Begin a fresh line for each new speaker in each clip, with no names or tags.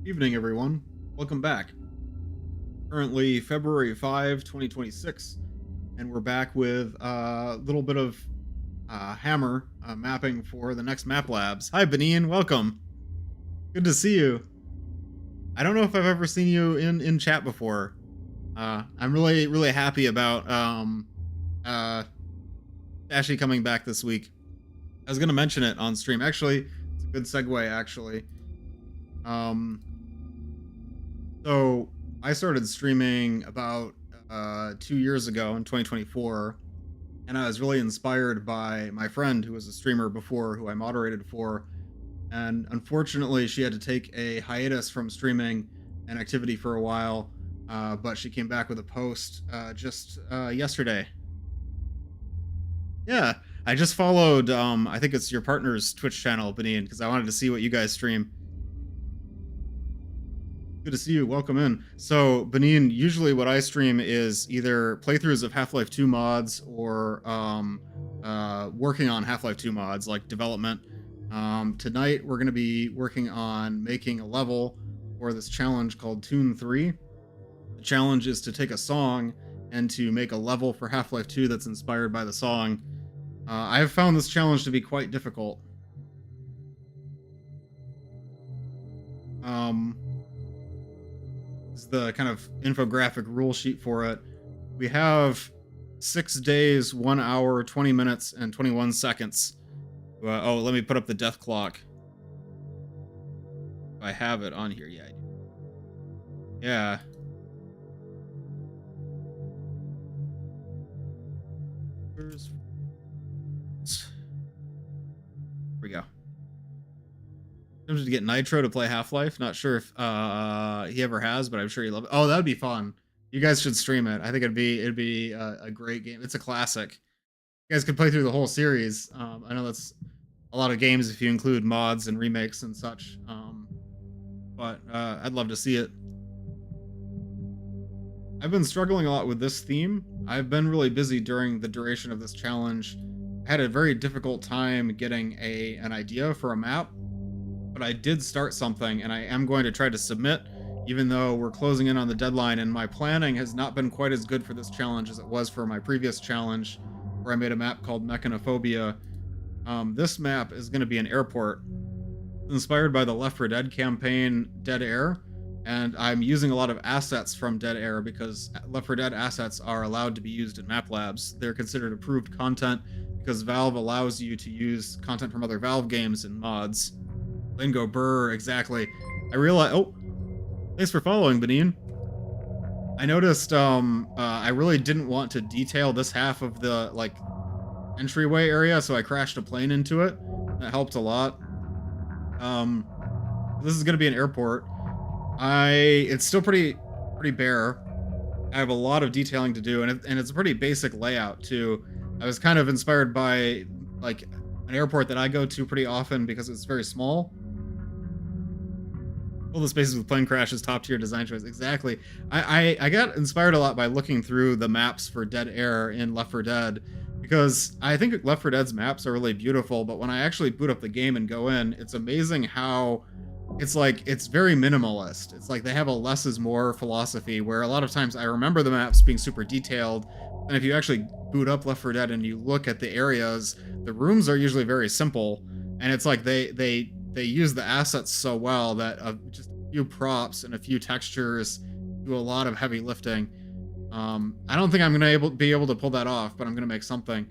Evening, everyone. Welcome back. Currently February 5, 2026, and we're back with a little bit of Hammer mapping for the next Map Labs. Hi, Benin. Welcome. Good to see you. I don't know if I've ever seen you in chat before. I'm really happy about uh, Dashi coming back this week. I was gonna mention it on stream. Actually, it's a good segue. Actually, um, So I started streaming about 2 years ago in 2024, and I was really inspired by my friend who was a streamer before, who I moderated for. And unfortunately, she had to take a hiatus from streaming and activity for a while, but she came back with a post just yesterday. Yeah, I just followed. I think it's your partner's Twitch channel, Benin, because I wanted to see what you guys stream. Good to see you. Welcome in. So, Benin, usually what I stream is either playthroughs of Half-Life 2 mods or working on Half-Life 2 mods, like development. Tonight, we're going to be working on making a level for this challenge called Tune 3. The challenge is to take a song and to make a level for Half-Life 2 that's inspired by the song. I have found this challenge to be quite difficult. Is the kind of infographic rule sheet for it. We have 6 days, 1 hour, 20 minutes, and 21 seconds. Oh, let me put up the death clock. If I have it on here, yeah, I do. Yeah. Here we go. Tempted to get Nitro to play Half-Life. Not sure if he ever has, but I'm sure he loves it. Oh, that would be fun. You guys should stream it. I think it'd be a great game. It's a classic. You guys could play through the whole series. I know that's a lot of games if you include mods and remakes and such. But I'd love to see it. I've been struggling a lot with this theme. I've been really busy during the duration of this challenge. I had a very difficult time getting an idea for a map, but I did start something, and I am going to try to submit, even though we're closing in on the deadline, and my planning has not been quite as good for this challenge as it was for my previous challenge, where I made a map called Mechanophobia. This map is going to be an airport. It's inspired by the Left 4 Dead campaign, Dead Air, and I'm using a lot of assets from Dead Air because Left 4 Dead assets are allowed to be used in map labs. They're considered approved content because Valve allows you to use content from other Valve games and mods. Lingo Burr, exactly. I realized. Oh, thanks for following, Benin. I noticed. I really didn't want to detail this half of the entryway area, so I crashed a plane into it. That helped a lot. This is gonna be an airport. It's still pretty bare. I have a lot of detailing to do, and it's a pretty basic layout too. I was kind of inspired by an airport that I go to pretty often because it's very small. All the spaces with plane crashes, top tier design choice. Exactly. I got inspired a lot by looking through the maps for Dead Air in Left 4 Dead, because I think Left 4 Dead's maps are really beautiful, but when I actually boot up the game and go in, it's amazing how it's very minimalist. It's like they have a less is more philosophy, where a lot of times I remember the maps being super detailed, and if you actually boot up Left 4 Dead and you look at the areas, the rooms are usually very simple, and it's like they use the assets so well that just a few props and a few textures do a lot of heavy lifting. I don't think I'm gonna be able to pull that off, but I'm gonna make something.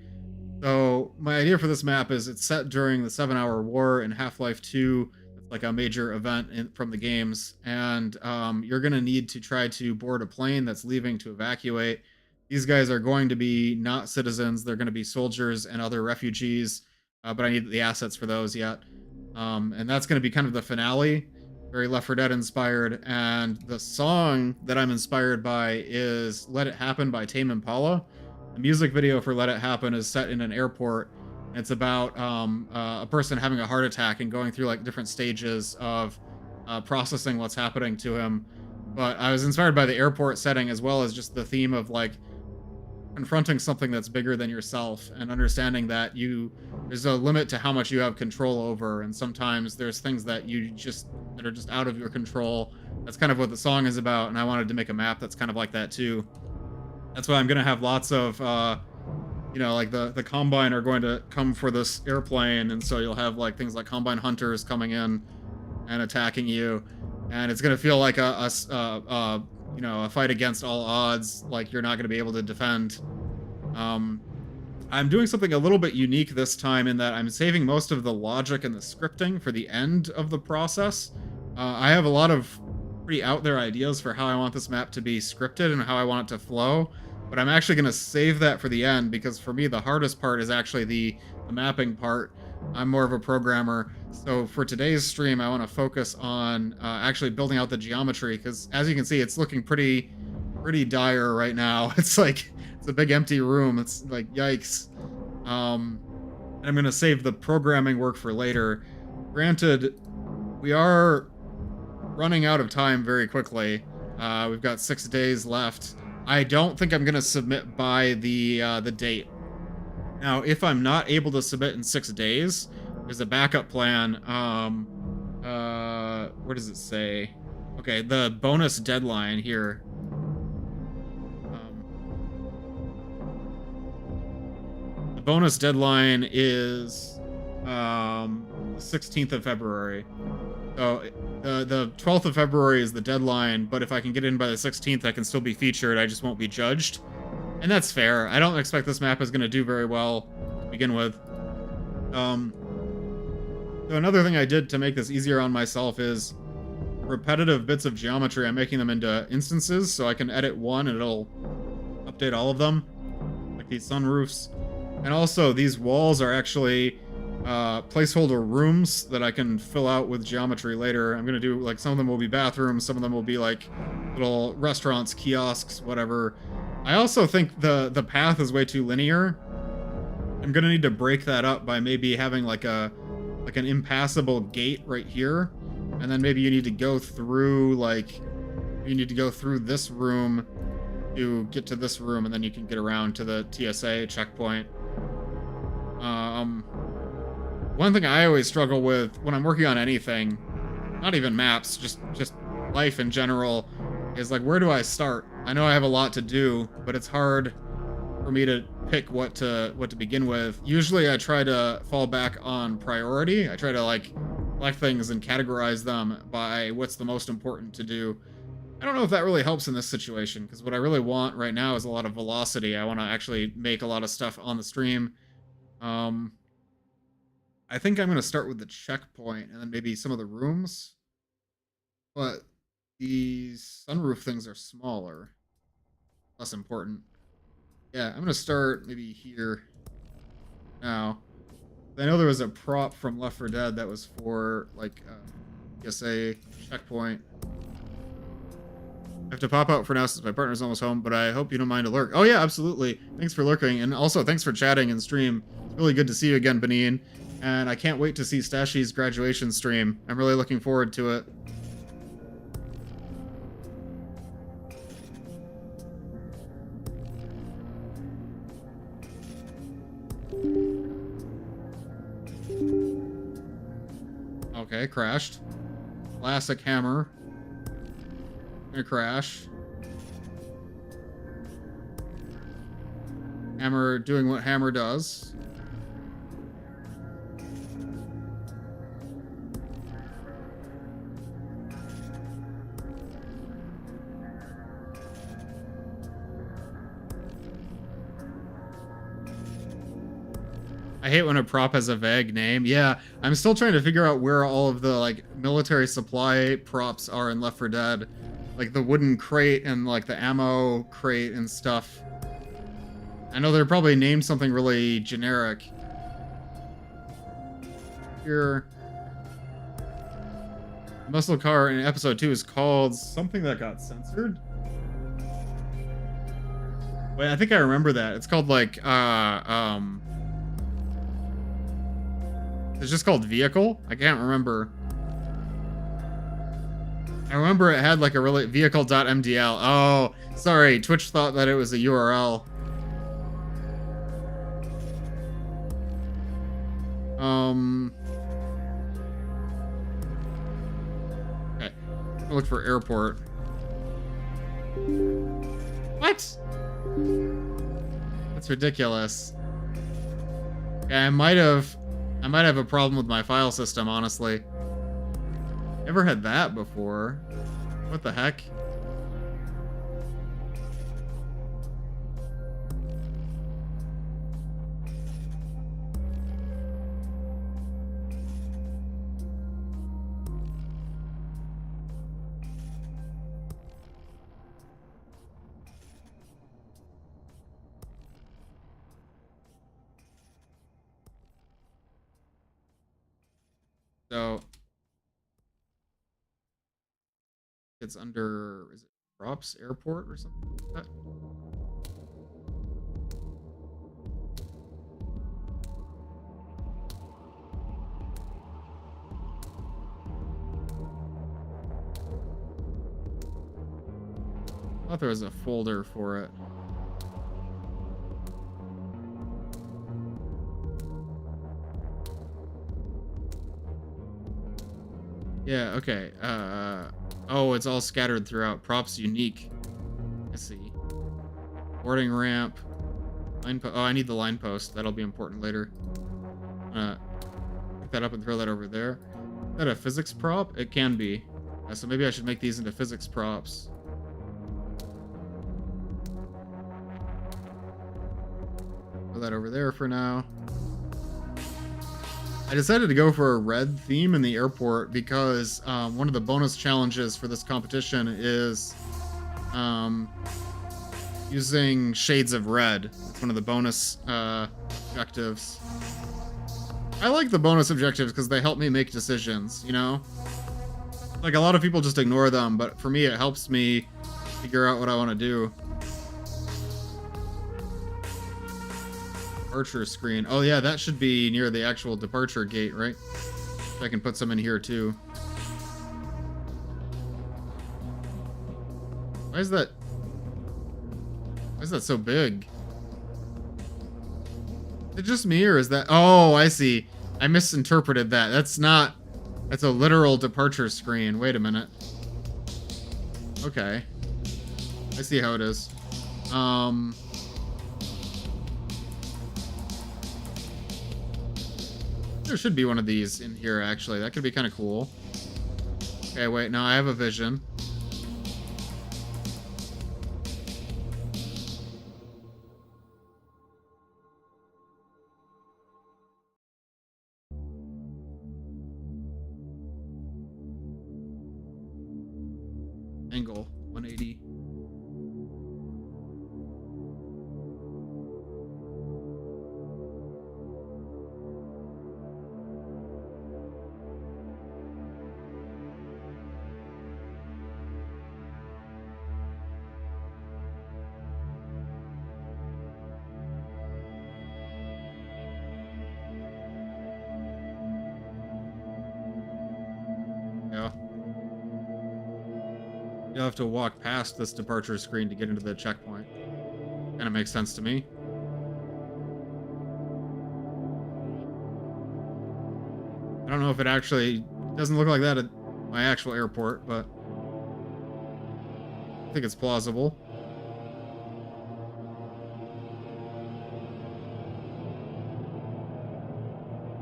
So my idea for this map is it's set during the 7-hour war in Half-Life 2. It's like a major event from the games, and you're gonna need to try to board a plane that's leaving to evacuate. These guys are going to be not citizens; they're going to be soldiers and other refugees, but I need the assets for those yet. And that's going to be kind of the finale, very Left 4 Dead inspired. And the song that I'm inspired by is Let It Happen by Tame Impala. The music video for Let It Happen is set in an airport. It's about a person having a heart attack and going through different stages of processing what's happening to him. But I was inspired by the airport setting, as well as just the theme of confronting something that's bigger than yourself and understanding that there's a limit to how much you have control over, and sometimes there's things that that are just out of your control. That's kind of what the song is about, and I wanted to make a map that's kind of like that too. That's why I'm gonna have lots of like the Combine are going to come for this airplane, and so you'll have like things like Combine hunters coming in and attacking you, and it's gonna feel like a fight against all odds, like you're not gonna be able to defend. I'm doing something a little bit unique this time in that I'm saving most of the logic and the scripting for the end of the process. I have a lot of pretty out there ideas for how I want this map to be scripted and how I want it to flow, but I'm actually going to save that for the end, because for me the hardest part is actually the mapping part. I'm more of a programmer, so for today's stream I want to focus on actually building out the geometry, because as you can see it's looking pretty dire right now. It's like it's a big empty room. It's like yikes. I'm going to save the programming work for later. Granted, we are running out of time very quickly. We've got 6 days left. I don't think I'm going to submit by the date. Now, if I'm not able to submit in 6 days, there's a backup plan. What does it say? Okay, the bonus deadline here. The bonus deadline is 16th of February. So the 12th of February is the deadline, but if I can get in by the 16th, I can still be featured. I just won't be judged. And that's fair. I don't expect this map is going to do very well to begin with. So another thing I did to make this easier on myself is repetitive bits of geometry. I'm making them into instances, so I can edit one and it'll update all of them, like these sunroofs. And also, these walls are actually placeholder rooms that I can fill out with geometry later. I'm going to do, like, some of them will be bathrooms, some of them will be, like, little restaurants, kiosks, whatever. I also think the path is way too linear. I'm going to need to break that up by maybe having, like, an impassable gate right here. And then maybe you need to go through, this room to get to this room, and then you can get around to the TSA checkpoint. One thing I always struggle with when I'm working on anything, not even maps, just life in general, is like, where do I start? I know I have a lot to do, but it's hard for me to pick what to begin with. Usually I try to fall back on priority. I try to like collect things and categorize them by what's the most important to do. I don't know if that really helps in this situation, because what I really want right now is a lot of velocity. I want to actually make a lot of stuff on the stream. I think I'm going to start with the checkpoint and then maybe some of the rooms. But these sunroof things are smaller. Less important. Yeah, I'm going to start maybe here now. I know there was a prop from Left 4 Dead that was for, like, PSA checkpoint. I have to pop out for now since my partner's almost home, but I hope you don't mind to lurk. Oh yeah, absolutely. Thanks for lurking, and also thanks for chatting in stream. It's really good to see you again, Benin. And I can't wait to see Stashy's graduation stream. I'm really looking forward to it. Okay, crashed. Classic Hammer. Gonna crash. Hammer doing what Hammer does. I hate when a prop has a vague name. Yeah, I'm still trying to figure out where all of the, like, military supply props are in Left 4 Dead. Like the wooden crate and, like, the ammo crate and stuff. I know they're probably named something really generic. Here. The muscle car in episode 2 is called something that got censored. Wait, I think I remember that. It's called, like, it's just called Vehicle? I can't remember. I remember it had like a really vehicle.mdl. Oh, sorry. Twitch thought that it was a URL. Um. Okay. I'll look for airport. What? That's ridiculous. Okay, I might have a problem with my file system, honestly. Never had that before. What the heck? So it's under, is it props airport or something like that? I thought there was a folder for it. Yeah, okay. Oh, it's all scattered throughout. Props unique. I see. Boarding ramp. Oh, I need the line post. That'll be important later. Pick that up and throw that over there. Is that a physics prop? It can be. So maybe I should make these into physics props. Throw that over there for now. I decided to go for a red theme in the airport because one of the bonus challenges for this competition is using shades of red. It's one of the bonus objectives. I like the bonus objectives because they help me make decisions, you know? Like, a lot of people just ignore them, but for me, it helps me figure out what I want to do. Departure screen. Oh yeah, that should be near the actual departure gate, right? I can put some in here too. Why is that so big? Is it just me, or is that... Oh, I see. I misinterpreted that. That's a literal departure screen. Wait a minute. Okay. I see how it is. There should be one of these in here, actually. That could be kind of cool. Okay, wait. Now I have a vision. Angle 180. Yeah. You'll have to walk past this departure screen to get into the checkpoint. Kind of makes sense to me. I don't know if it actually doesn't look like that at my actual airport, but I think it's plausible.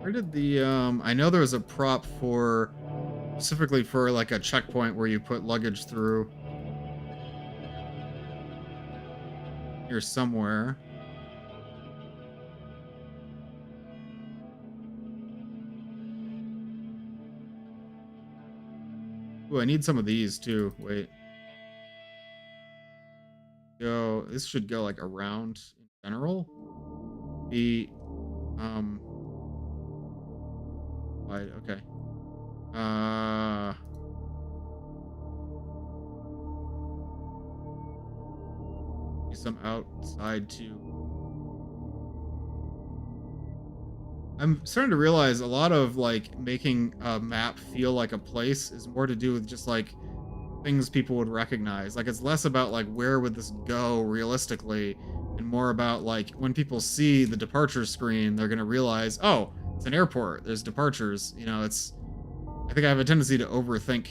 Where did the I know there was a prop for specifically for like a checkpoint where you put luggage through. Here somewhere. Ooh, I need some of these too. Wait. This should go like around in general. Wide, okay. Some outside too. I'm starting to realize a lot of like making a map feel like a place is more to do with just like things people would recognize. Like, it's less about like where would this go realistically and more about like when people see the departure screen, they're gonna realize, oh, it's an airport. There's departures. You know, it's. I think I have a tendency to overthink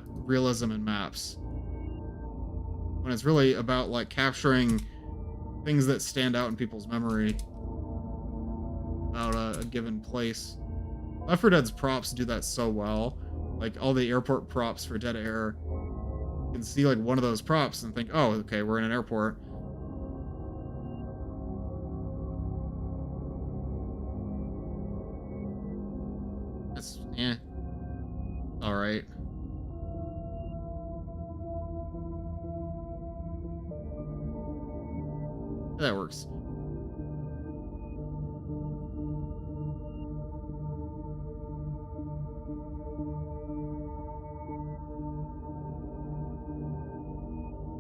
realism in maps when it's really about like capturing things that stand out in people's memory about a given place. Left 4 Dead's props do that so well. Like all the airport props for Dead Air, you can see like one of those props and think, oh, okay, we're in an airport. That's all right. That works.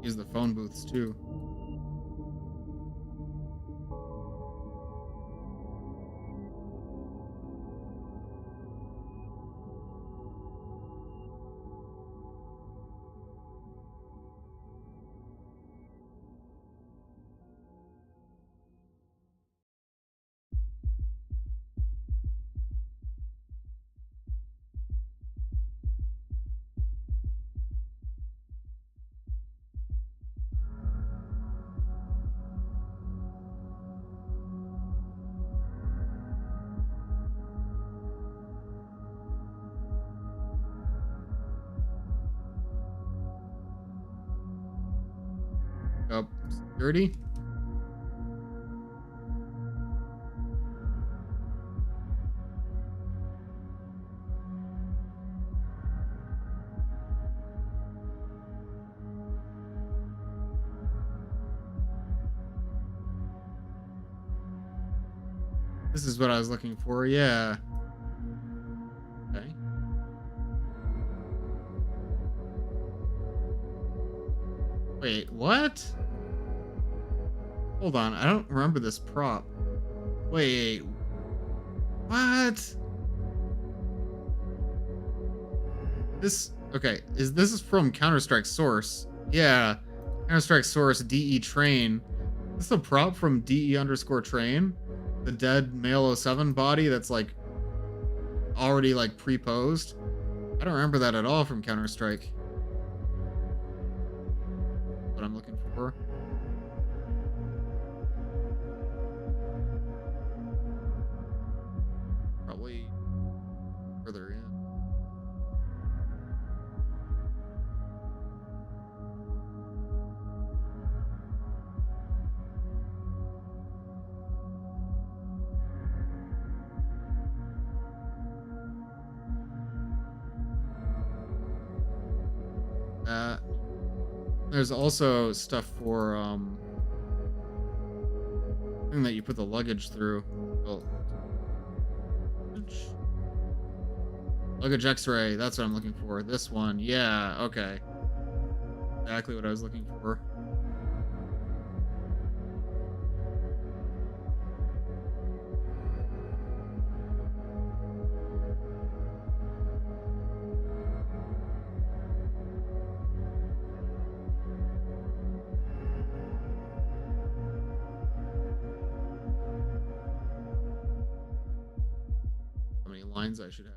Use the phone booths too. Up security. This is what I was looking for. Yeah. Okay. Wait, what? Hold on, I don't remember this prop. Wait, what? Okay, this is from Counter-Strike Source. Yeah, Counter-Strike Source DE Train. This is a prop from DE_Train. The dead male 07 body that's like already like pre-posed. I don't remember that at all from Counter-Strike. What I'm looking for. Probably further in. There's also stuff for thing that you put the luggage through. Oh. Luggage X-ray, that's what I'm looking for. This one, yeah, okay. Exactly what I was looking for. How many lines I should have.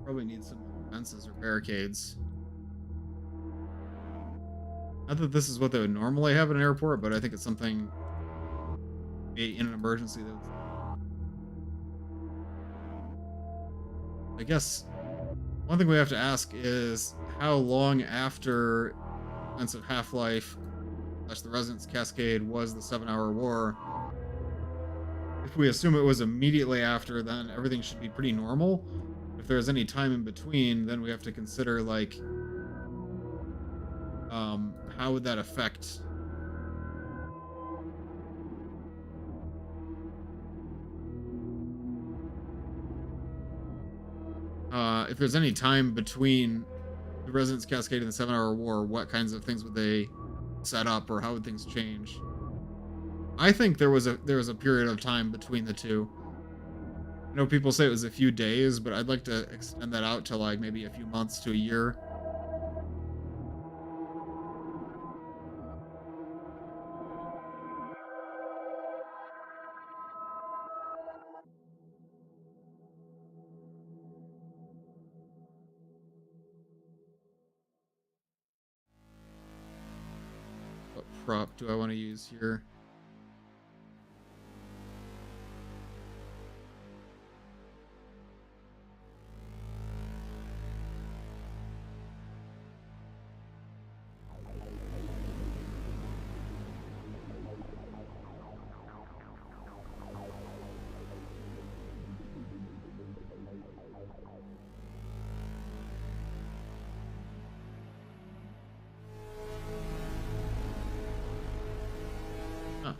Probably need some fences or barricades. Not that this is what they would normally have at an airport, but I think it's something in an emergency that I guess one thing we have to ask is how long after Sense of Half-Life slash the Resonance Cascade was the 7-Hour War. If we assume it was immediately after, then everything should be pretty normal. If there's any time in between, then we have to consider like how would that affect if there's any time between the Resonance Cascade and the 7-Hour War, what kinds of things would they set up or how would things change? I think there was a period of time between the two. I know people say it was a few days, but I'd like to extend that out to like maybe a few months to a year. What prop do I want to use here? Huh.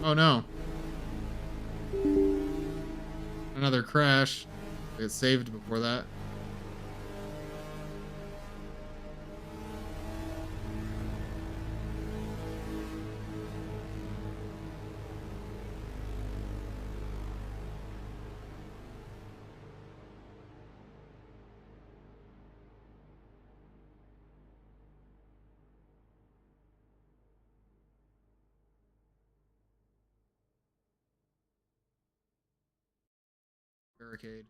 Oh no. Another crash. I get saved before that. Barricade.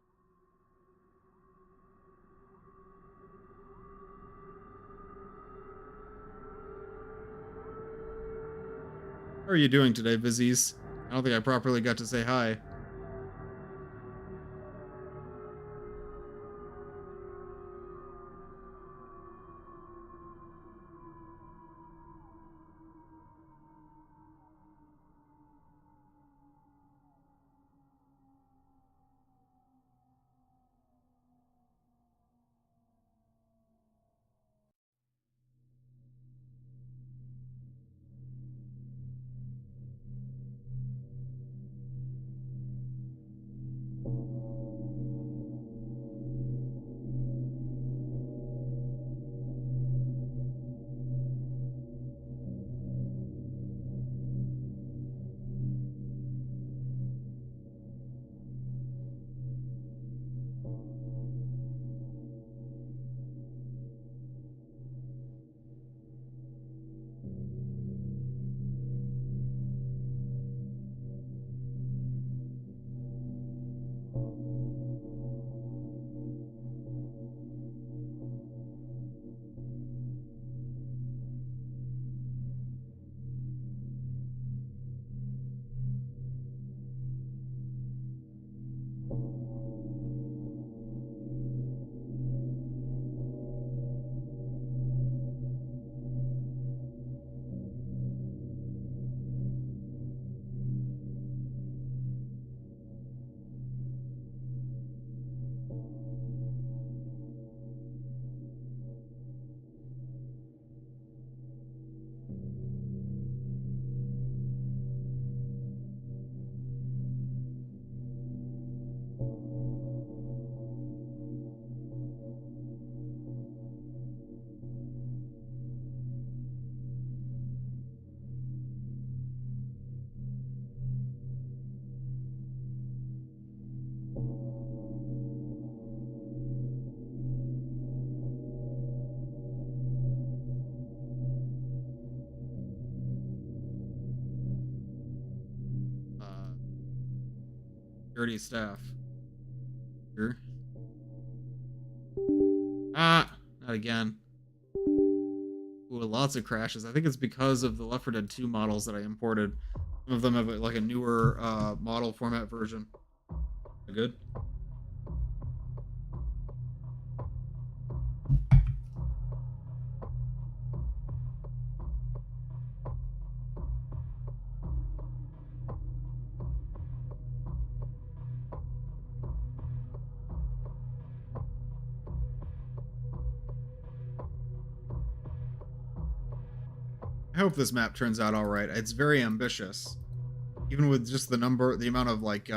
How are you doing today, Vizzies? I don't think I properly got to say hi. Uh, Dirty staff. Here. Ah, not again. Ooh, Ooh, lots of crashes. I think it's because of the Left 4 Dead 2 models that I imported. Some of them have like a newer model format version. Good. I hope this map turns out all right. It's very ambitious, even with just the amount of like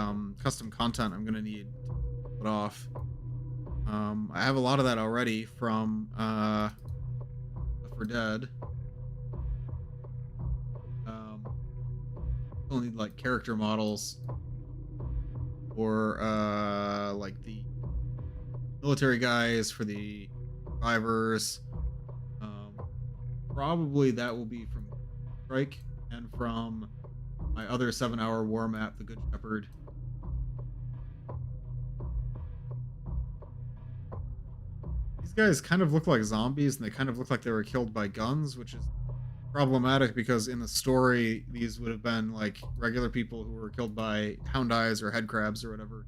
custom content I'm gonna need to pull it off. I have a lot of that already from Left 4 Dead. Um, Still need like character models or like the military guys for the survivors. Um, Probably that will be from Strike and from my other 7-hour war map, the Good Shepherd. These guys kind of look like zombies, and they kind of look like they were killed by guns, which is problematic because in the story, these would have been like regular people who were killed by hound eyes or head crabs or whatever.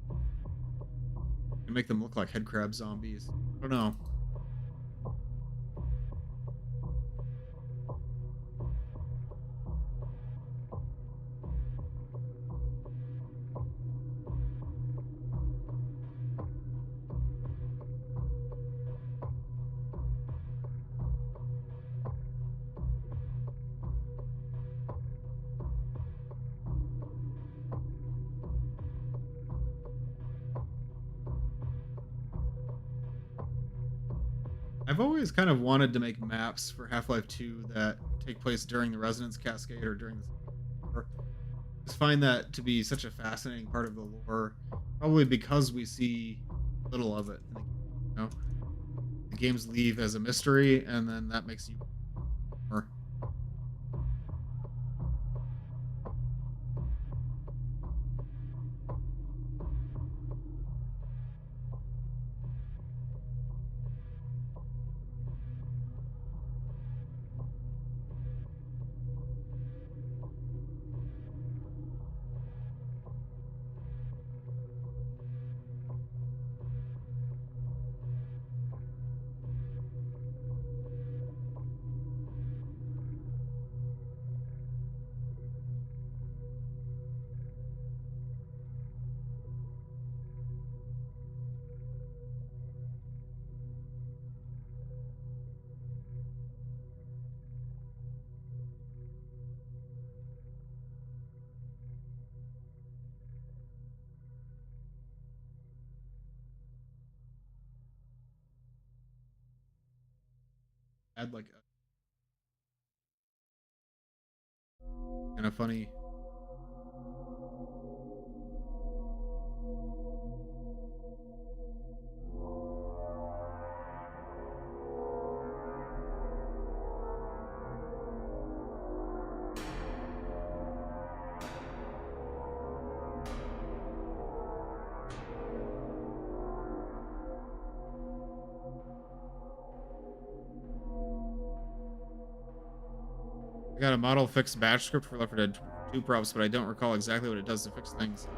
And make them look like head crab zombies. I don't know. I've always kind of wanted to make maps for Half-Life 2 that take place during the Resonance Cascade or during the war. I just find that to be such a fascinating part of the lore, probably because we see little of it in the game. You know? The games leave as a mystery, and then that makes you more. Add like a kind of funny. I got a model fix batch script for Left 4 Dead 2 props, but I don't recall exactly what it does to fix things.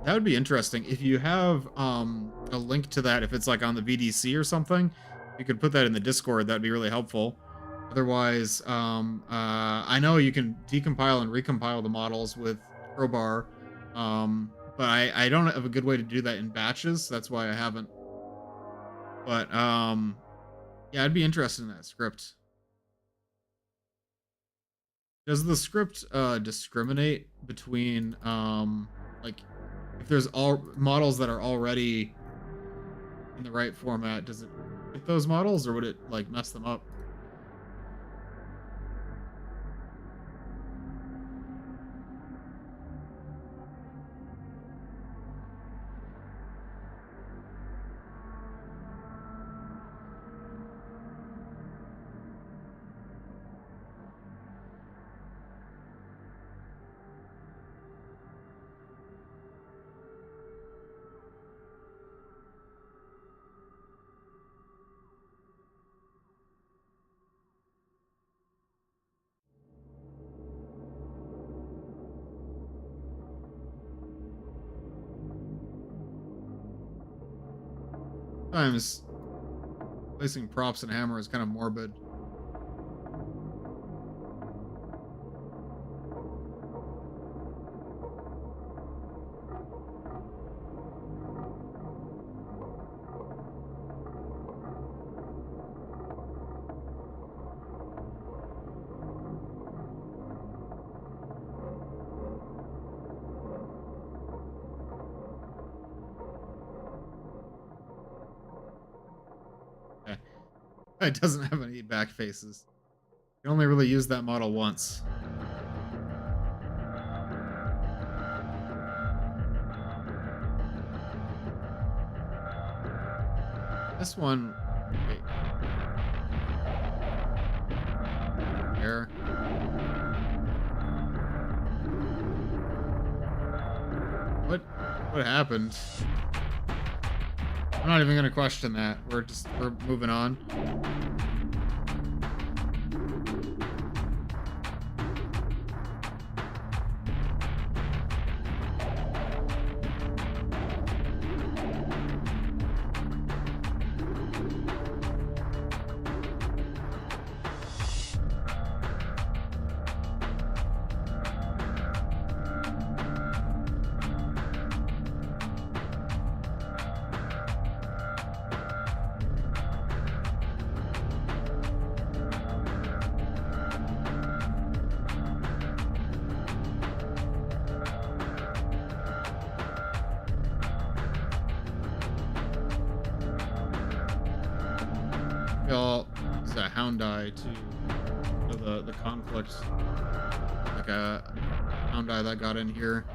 That would be interesting. If you have a link to that, if it's like on the VDC or something, you could put that in the Discord. That'd be really helpful. Otherwise, I know you can decompile and recompile the models with Crowbar, but I don't have a good way to do that in batches. That's why I haven't. But yeah, I'd be interested in that script. Does the script discriminate between like if there's all models that are already in the right format, does it pick those models or would it like mess them up? Sometimes placing props and hammer is kind of morbid. Okay. It doesn't have any back faces. You can only really use that model once. This one, wait, here. What? What happened? I'm not even gonna question that. We're moving on. Y'all use a Houndai to the conflict. Like a Houndai that got in here.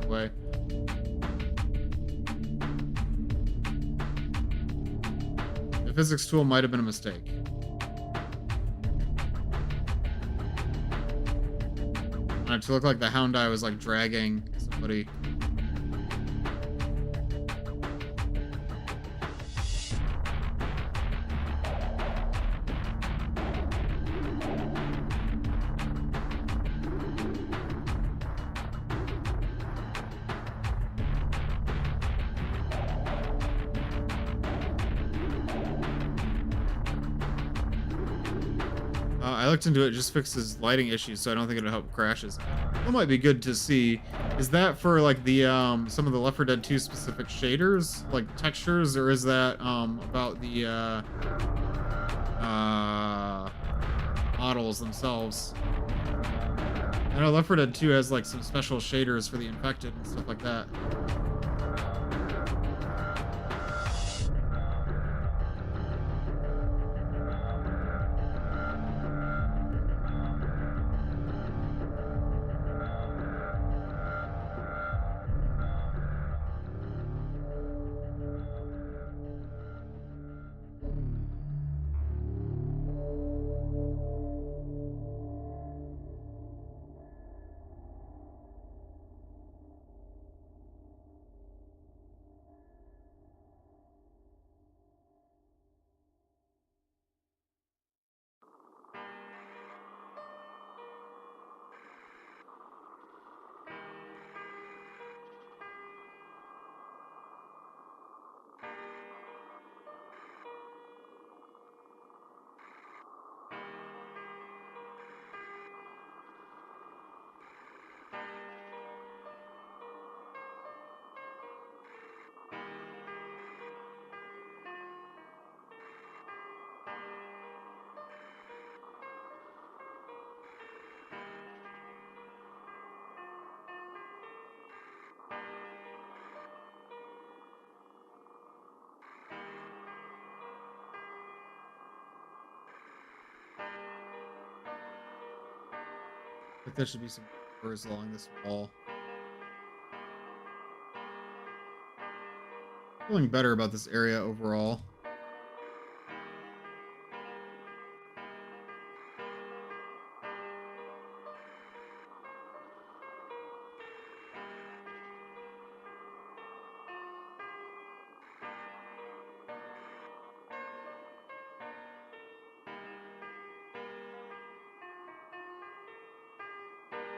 Way. The physics tool might have been a mistake. To look like the Houndai was like dragging somebody. I looked into it, it just fixes lighting issues, so I don't think it'll help crashes. What might be good to see is that for like the some of the Left 4 Dead 2 specific shaders, like textures, or is that about the models themselves? I know Left 4 Dead 2 has like some special shaders for the infected and stuff like that. Like there should be some doors along this wall. Feeling better about this area overall.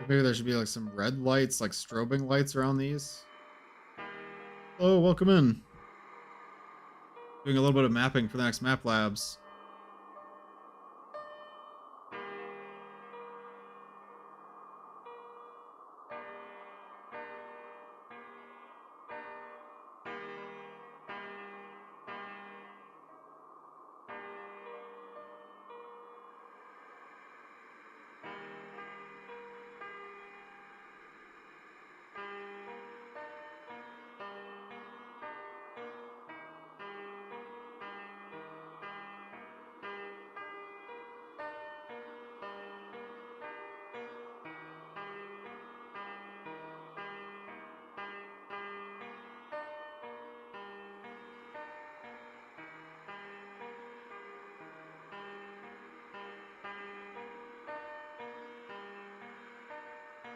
Maybe there should be like some red lights, like strobing lights around these. Oh, welcome in. Doing a little bit of mapping for the next map labs.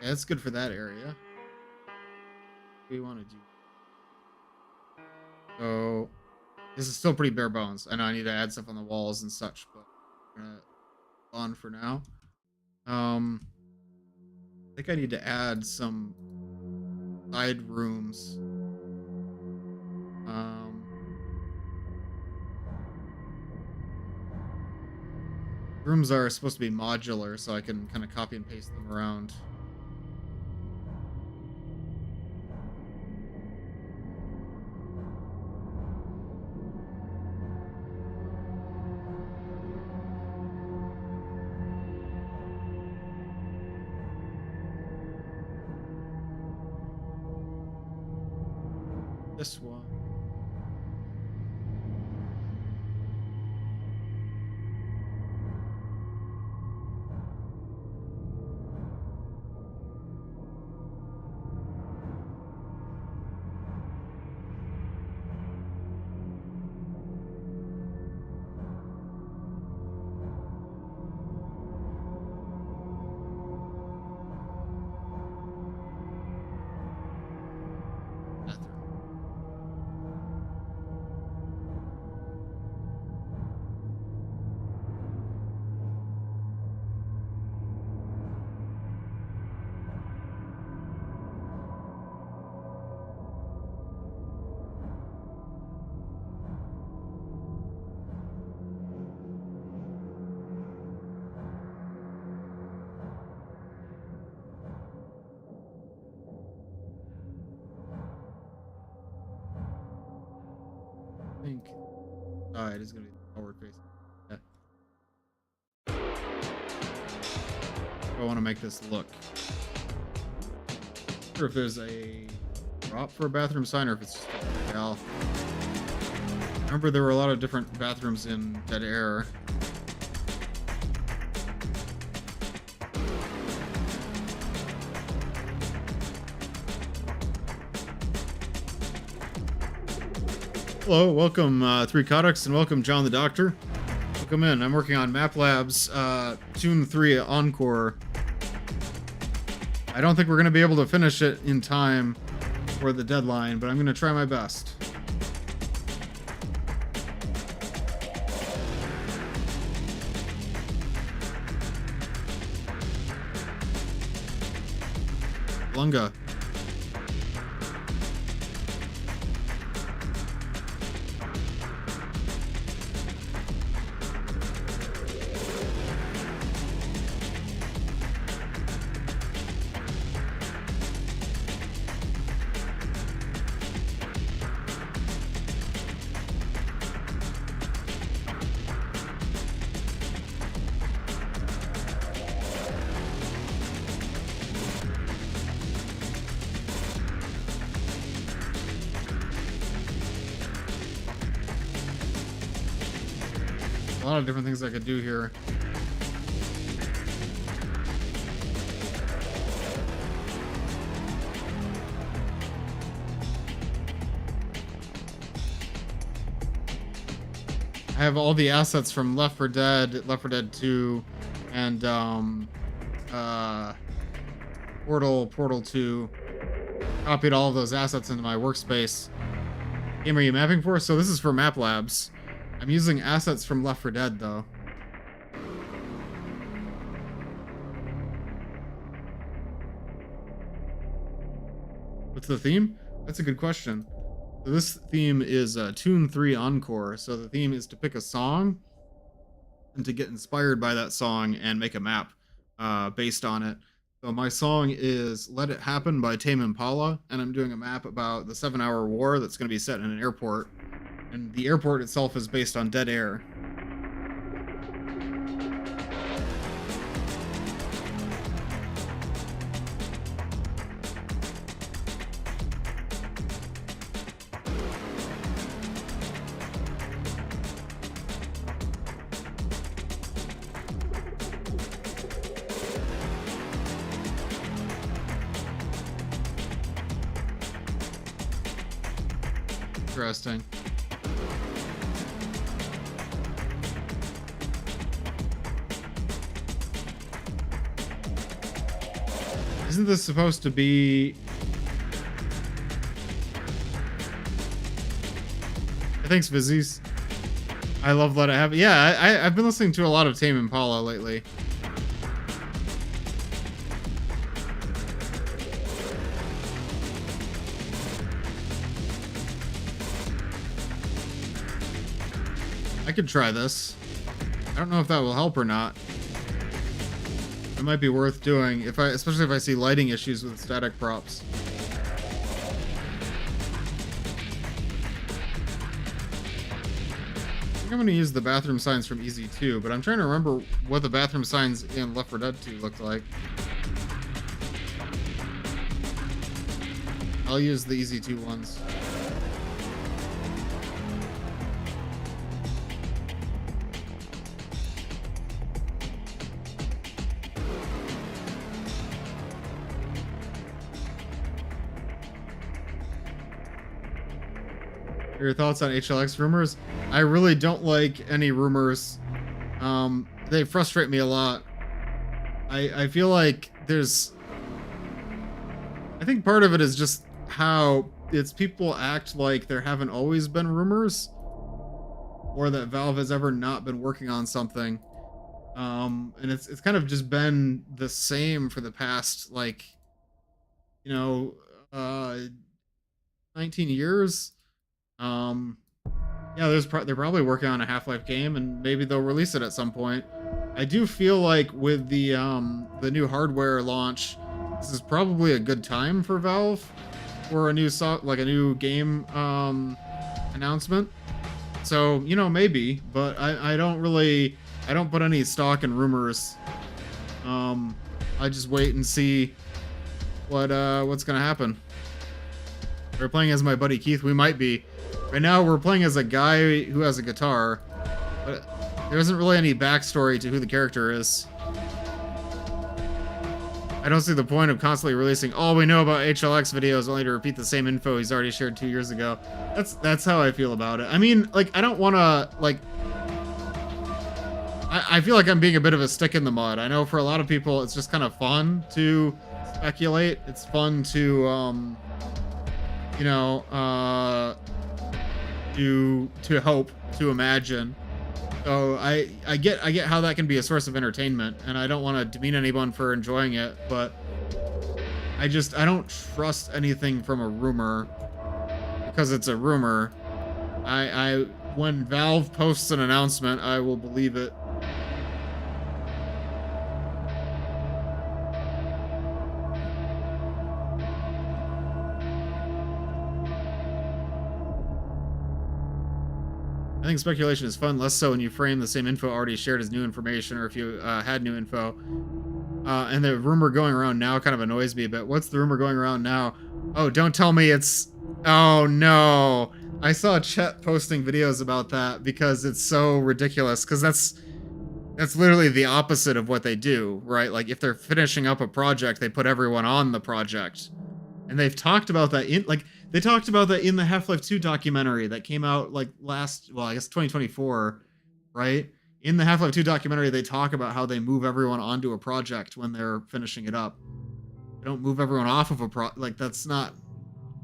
Yeah, that's good for that area. What do we want to do? So this is still pretty bare bones. I know I need to add stuff on the walls and such, but we're gonna on for now. I think I need to add some side rooms. Rooms are supposed to be modular, so I can kind of copy and paste them around. This one. I think side is going to be forward facing. Yeah. I want to make this look. I'm not sure if there's a drop for a bathroom sign or if it's just a gal. Remember, there were a lot of different bathrooms in Dead Air. Hello, welcome Three Codex, and welcome John the Doctor. Welcome in. I'm working on Map Labs Tune 3 Encore. I don't think we're going to be able to finish it in time for the deadline, but I'm going to try my best. Lunga. A lot of different things I could do here. I have all the assets from Left 4 Dead, Left 4 Dead 2, and uh, Portal 2. Copied all of those assets into my workspace. Game are you mapping for? So this is for Map Labs. I'm using assets from Left 4 Dead though. What's the theme? That's a good question. So this theme is Tune 3 Encore. So the theme is to pick a song and to get inspired by that song and make a map based on it. So my song is Let It Happen by Tame Impala, and I'm doing a map about the 7-hour war that's going to be set in an airport. And the airport itself is based on Dead Air. Interesting. Isn't this supposed to be... Thanks, Vizzies. I love Let It Happen. Yeah, I've been listening to a lot of Tame Impala lately. I could try this. I don't know if that will help or not. It might be worth doing, especially if I see lighting issues with static props. I think I'm going to use the bathroom signs from Easy 2, but I'm trying to remember what the bathroom signs in Left 4 Dead 2 looked like. I'll use the Easy 2 ones. Your thoughts on HLX rumors? I really don't like any rumors. They frustrate me a lot. I feel like I think part of it is just how people act like there haven't always been rumors, or that Valve has ever not been working on something. And it's kind of just been the same for the past, 19 years. Yeah, they're probably working on a Half-Life game, and maybe they'll release it at some point. I do feel like with the new hardware launch, this is probably a good time for Valve for a new game announcement. So, maybe, but I don't put any stock in rumors. I just wait and see what's gonna happen. We're playing as my buddy Keith. We might be. Right now, we're playing as a guy who has a guitar, but there isn't really any backstory to who the character is. I don't see the point of constantly releasing all we know about HLX videos only to repeat the same info he's already shared 2 years ago. That's how I feel about it. I mean, I don't want to, I feel like I'm being a bit of a stick in the mud. I know for a lot of people, it's just kind of fun to speculate. It's fun to, to hope, to imagine. So I get how that can be a source of entertainment, and I don't want to demean anyone for enjoying it, but I don't trust anything from a rumor because it's a rumor. When Valve posts an announcement, I will believe it. I think speculation is fun, less so when you frame the same info already shared as new information, or if you had new info. And the rumor going around now kind of annoys me a bit. What's the rumor going around now? Oh, don't tell me it's... Oh, no. I saw Chet posting videos about that because it's so ridiculous, because that's literally the opposite of what they do, right? Like, if they're finishing up a project, they put everyone on the project. And they've talked about that they talked about that in the Half-Life 2 documentary that came out last, well, I guess 2024. right? In the Half-Life 2 documentary, they talk about how they move everyone onto a project when they're finishing it up. They don't move everyone off of like that's not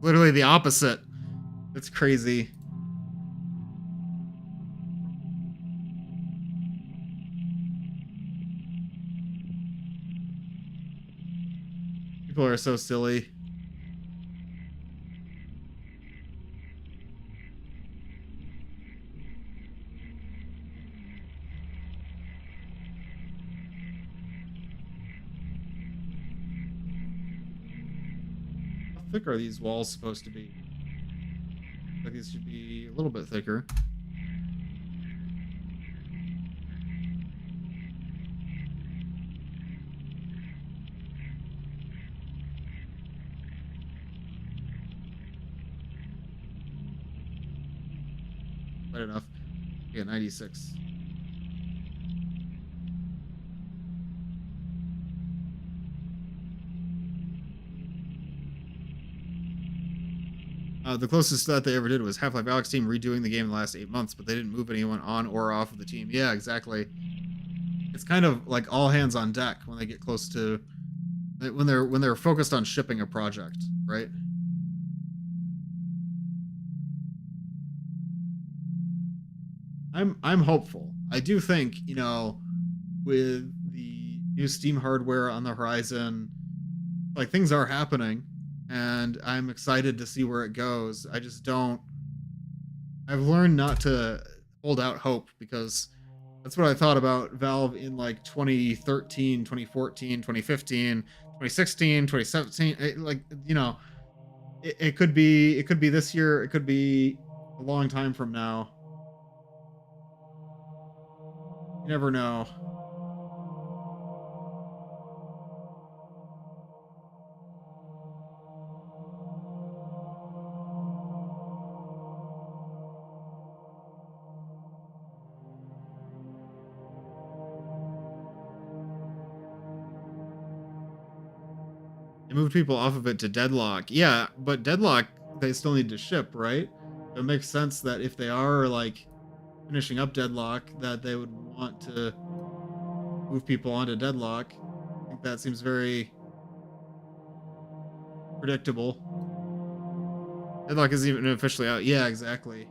literally the opposite. It's crazy. People are so silly. How thick are these walls supposed to be? Like these should be a little bit thicker. Quite enough. Yeah, 96. The closest that they ever did was Half-Life Alyx team redoing the game in the last 8 months, but they didn't move anyone on or off of the team. Yeah, exactly. It's kind of like all hands on deck when they get close to when they're focused on shipping a project, right? I'm hopeful. I do think, you know, with the new Steam hardware on the horizon, like things are happening and I'm excited to see where it goes. I just don't I've learned not to hold out hope because that's what I thought about Valve in like 2013, 2014, 2015, 2016, 2017. Like, you know, it could be this year, it could be a long time from now. You never know. They moved people off of it to Deadlock. Yeah, but Deadlock they still need to ship, right? It makes sense that if they are like finishing up Deadlock, that they would want to move people onto Deadlock. I think that seems very predictable. Deadlock isn't even officially out. Yeah, exactly.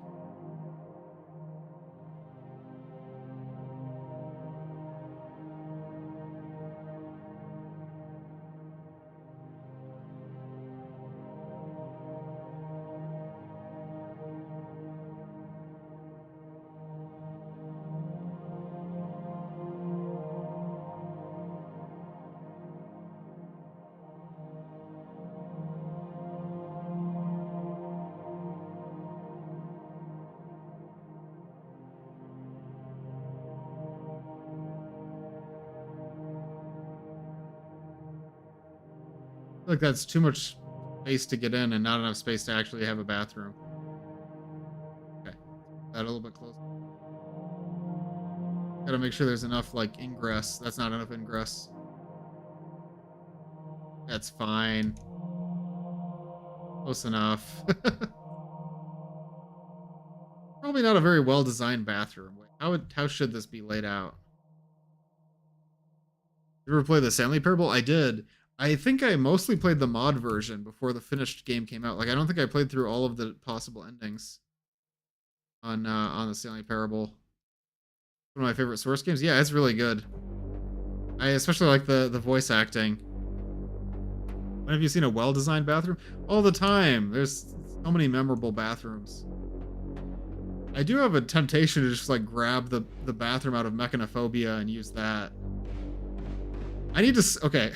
I feel like that's too much space to get in and not enough space to actually have a bathroom. Okay, that a little bit closer. Gotta make sure there's enough like ingress. That's not enough ingress. That's fine. Close enough. Probably not a very well designed bathroom. Wait, how should this be laid out? You ever play the Stanley Parable? I did. I think I mostly played the mod version before the finished game came out. Like I don't think I played through all of the possible endings on the Stanley Parable. One of my favorite Source games. Yeah, it's really good. I especially like the voice acting. When have you seen a well-designed bathroom? All the time. There's so many memorable bathrooms. I do have a temptation to just like grab the bathroom out of Mechanophobia and use that. I need to okay.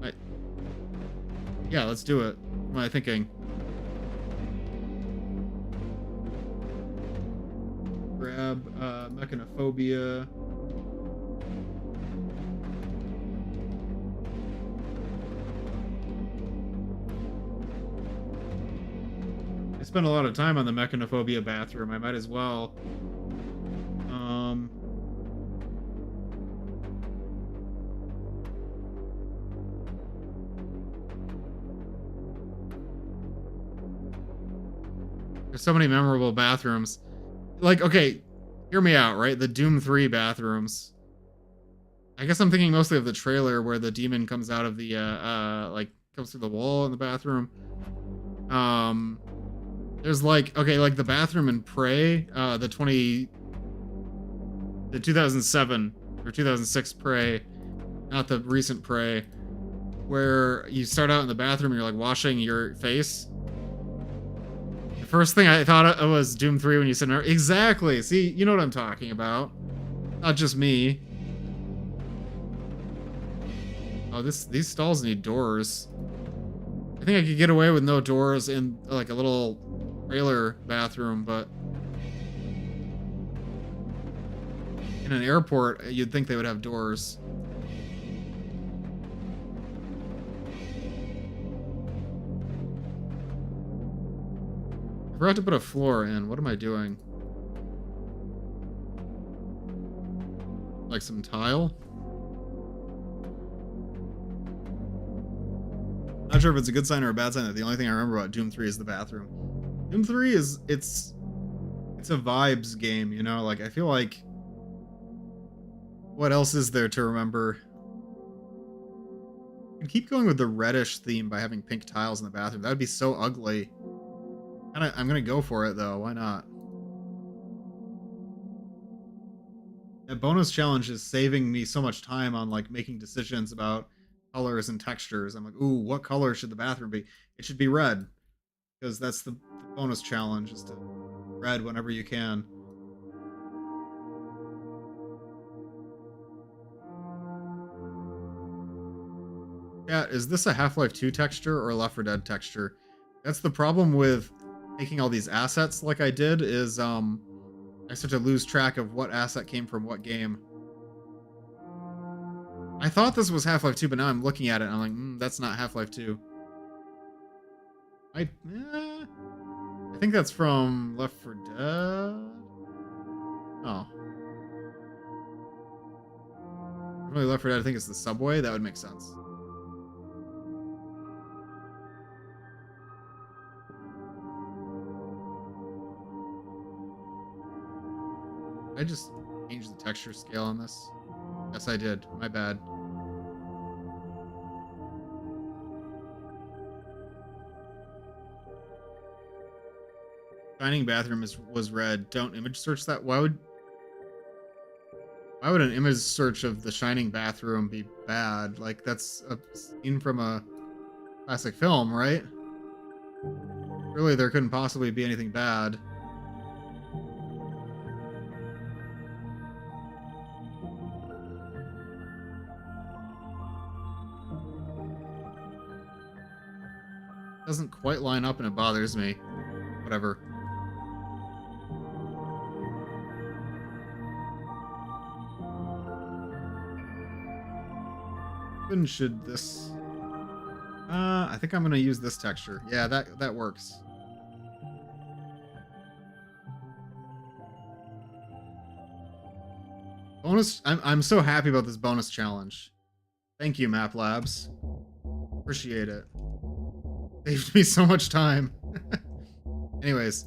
Like yeah, let's do it. What am I thinking? Grab Mechanophobia. I spent a lot of time on the Mechanophobia bathroom. I might as well. There's so many memorable bathrooms. Like, okay, hear me out, right? The Doom 3 bathrooms. I guess I'm thinking mostly of the trailer where the demon comes out of the like comes through the wall in the bathroom. There's like, okay, like the bathroom in Prey, the 2007 or 2006 Prey, not the recent Prey, where you start out in the bathroom and you're like washing your face. The first thing I thought of was Doom 3 when you said exactly. See, you know what I'm talking about. Not just me. Oh, these stalls need doors. I think I could get away with no doors in like a little trailer bathroom, but in an airport, you'd think they would have doors. I forgot to put a floor in. What am I doing? Like some tile? Not sure if it's a good sign or a bad sign that the only thing I remember about Doom 3 is the bathroom. Doom 3 is it's a vibes game, you know? Like, I feel like what else is there to remember? You could keep going with the reddish theme by having pink tiles in the bathroom. That would be so ugly. I'm gonna go for it though. Why not? That bonus challenge is saving me so much time on like making decisions about colors and textures. I'm like, ooh, what color should the bathroom be? It should be red, because that's the bonus challenge, is to red whenever you can. Yeah, is this a Half-Life 2 texture or a Left 4 Dead texture? That's the problem with taking all these assets like I did, is I start to lose track of what asset came from what game. I thought this was Half-Life 2, but now I'm looking at it and I'm like, that's not Half-Life 2. I think that's from Left 4 Dead. Oh. Really, Left 4 Dead, I think it's the subway. That would make sense. I just changed the texture scale on this. Yes, I did. My bad. Shining bathroom was red. Don't image search that. Why would an image search of the Shining bathroom be bad? Like, that's a scene from a classic film, right? Really, there couldn't possibly be anything bad. Doesn't quite line up and it bothers me. Whatever. When should this... I think I'm gonna use this texture. Yeah, that works. Bonus... I'm so happy about this bonus challenge. Thank you, Map Labs. Appreciate it. Saved me so much time. Anyways.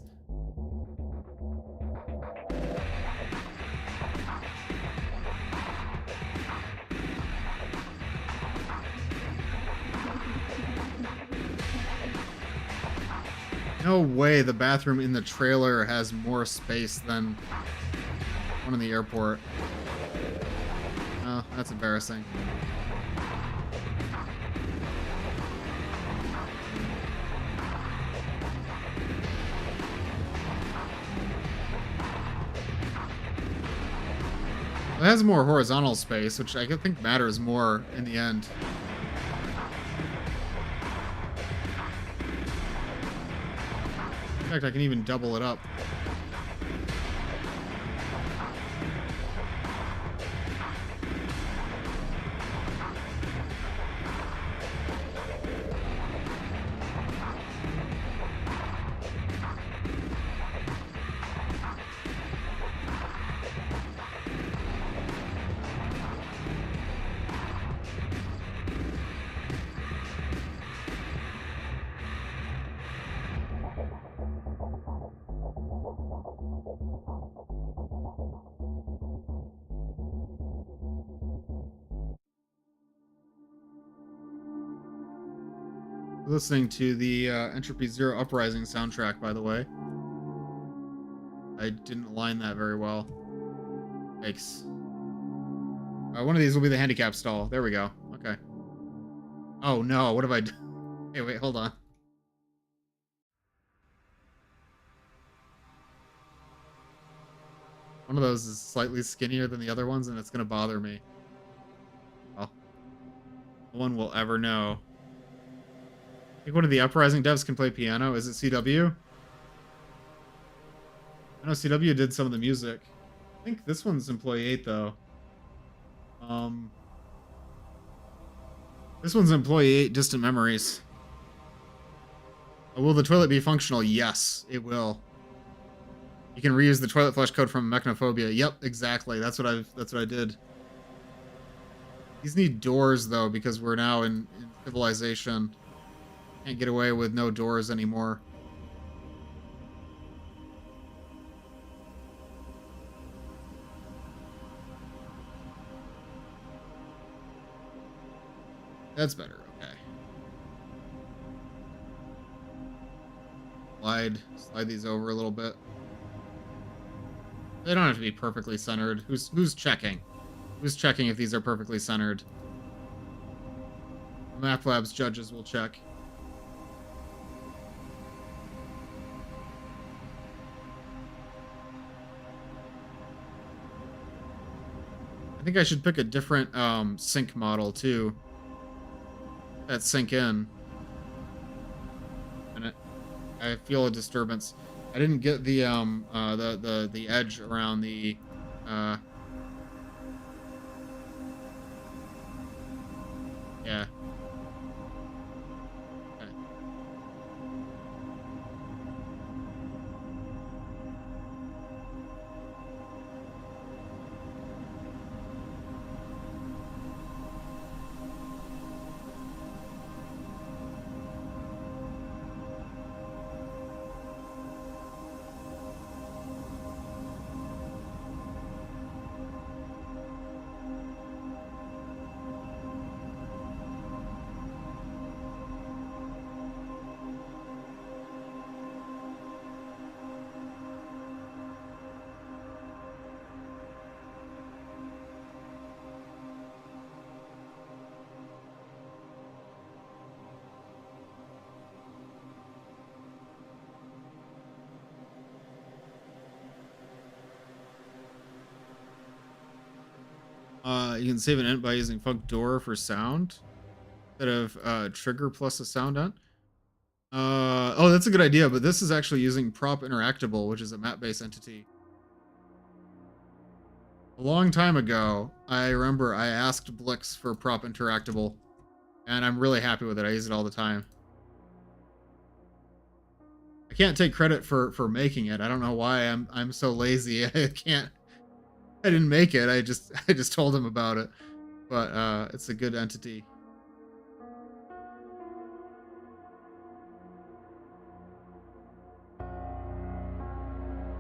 No way the bathroom in the trailer has more space than one in the airport. Oh, that's embarrassing. It has more horizontal space, which I think matters more in the end. In fact, I can even double it up. Listening to the Entropy Zero Uprising soundtrack, by the way. I didn't align that very well. Yikes. One of these will be the handicap stall. There we go. Okay. Oh no, what have I done? Hey, wait, hold on. One of those is slightly skinnier than the other ones, and it's going to bother me. Well, no one will ever know. I think one of the Uprising devs can play piano. Is it CW? I know CW did some of the music. I think this one's Employee 8, though. This one's Employee 8, Distant Memories. Will the toilet be functional? Yes, it will. You can reuse the toilet flush code from Mechanophobia. Yep, exactly. That's what I did. These need doors though, because we're now in civilization. Can't get away with no doors anymore. That's better, okay. Slide these over a little bit. They don't have to be perfectly centered. Who's checking? Who's checking if these are perfectly centered? Map Lab's judges will check. I think I should pick a different sync model too. That sync in. And I feel a disturbance. I didn't get the the edge around the yeah. Okay. You can save an int by using Funk Door for sound instead of trigger plus a sound int. Oh, that's a good idea, but this is actually using Prop Interactable, which is a map-based entity. A long time ago, I remember I asked Blix for Prop Interactable, and I'm really happy with it. I use it all the time. I can't take credit for making it. I don't know why I'm so lazy. I didn't make it. I just told him about it. But it's a good entity.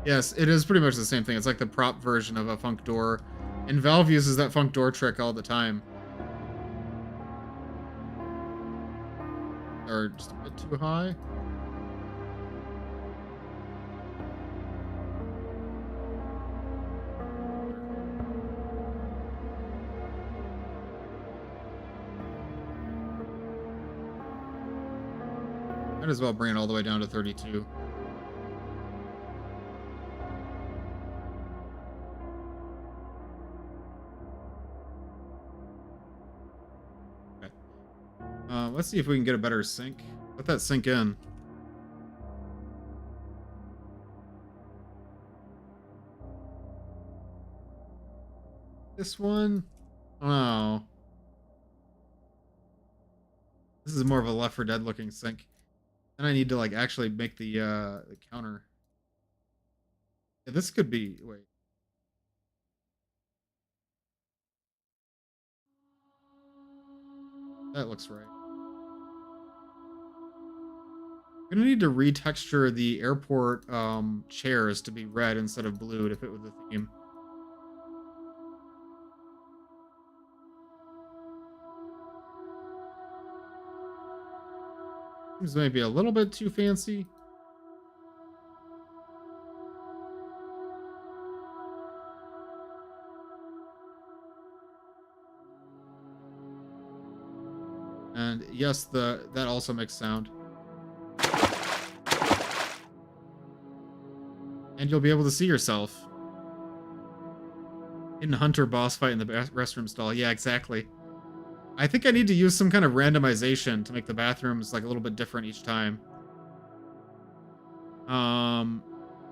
Yes, it is pretty much the same thing. It's like the prop version of a Funk Door. And Valve uses that Funk Door trick all the time. Or just a bit too high. Might as well bring it all the way down to 32. Okay. Let's see if we can get a better sync. Let that sink in. This one? Oh. This is more of a Left 4 Dead looking sync. Then I need to like actually make the counter. Yeah, this could be wait. That looks right. I'm gonna need to retexture the airport chairs to be red instead of blue to fit with the theme. Seems maybe a little bit too fancy. And yes, that also makes sound. And you'll be able to see yourself. Hidden hunter boss fight in the restroom stall. Yeah, exactly. I think I need to use some kind of randomization to make the bathrooms like a little bit different each time. I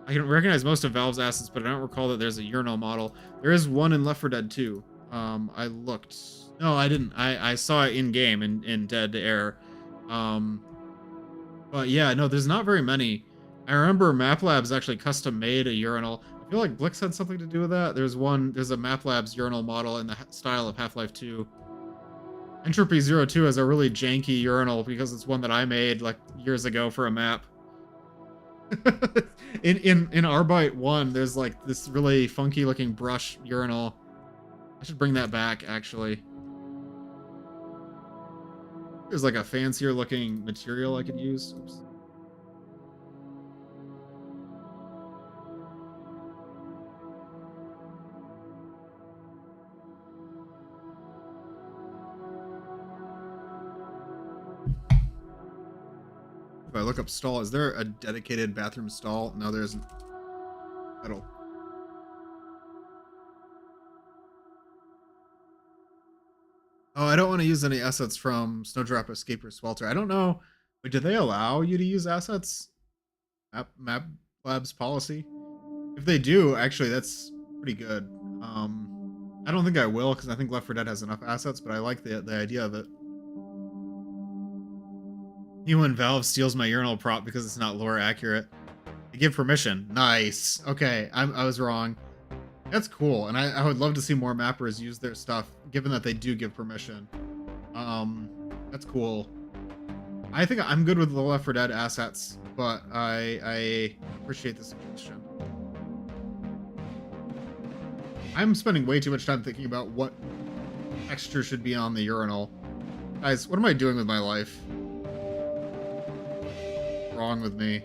can recognize most of Valve's assets, but I don't recall that there's a urinal model. There is one in Left 4 Dead 2. I looked. No, I didn't. I saw it in game in Dead Air. Um, but yeah, no, there's not very many. I remember Map Labs actually custom made a urinal. I feel like Blix had something to do with that. There's a Map Labs urinal model in the style of Half-Life 2. Entropy Zero 2 is a really janky urinal because it's one that I made like years ago for a map. in Arbite 1, there's like this really funky looking brush urinal. I should bring that back actually. There's like a fancier looking material I could use. Oops. If I look up stall, is there a dedicated bathroom stall? No, there isn't. Metal. Oh, I don't want to use any assets from Snowdrop, Escape, or Swelter. I don't know. Wait, do they allow you to use assets? Map Labs policy? If they do, actually, that's pretty good. I don't think I will because I think Left 4 Dead has enough assets, but I like the idea of it. Even Valve steals my urinal prop because it's not lore accurate. They give permission. Nice. Okay, I was wrong. That's cool, and I would love to see more mappers use their stuff, given that they do give permission. That's cool. I think I'm good with the Left 4 Dead assets, but I appreciate the suggestion. I'm spending way too much time thinking about what texture should be on the urinal. Guys, what am I doing with my life? What's wrong with me?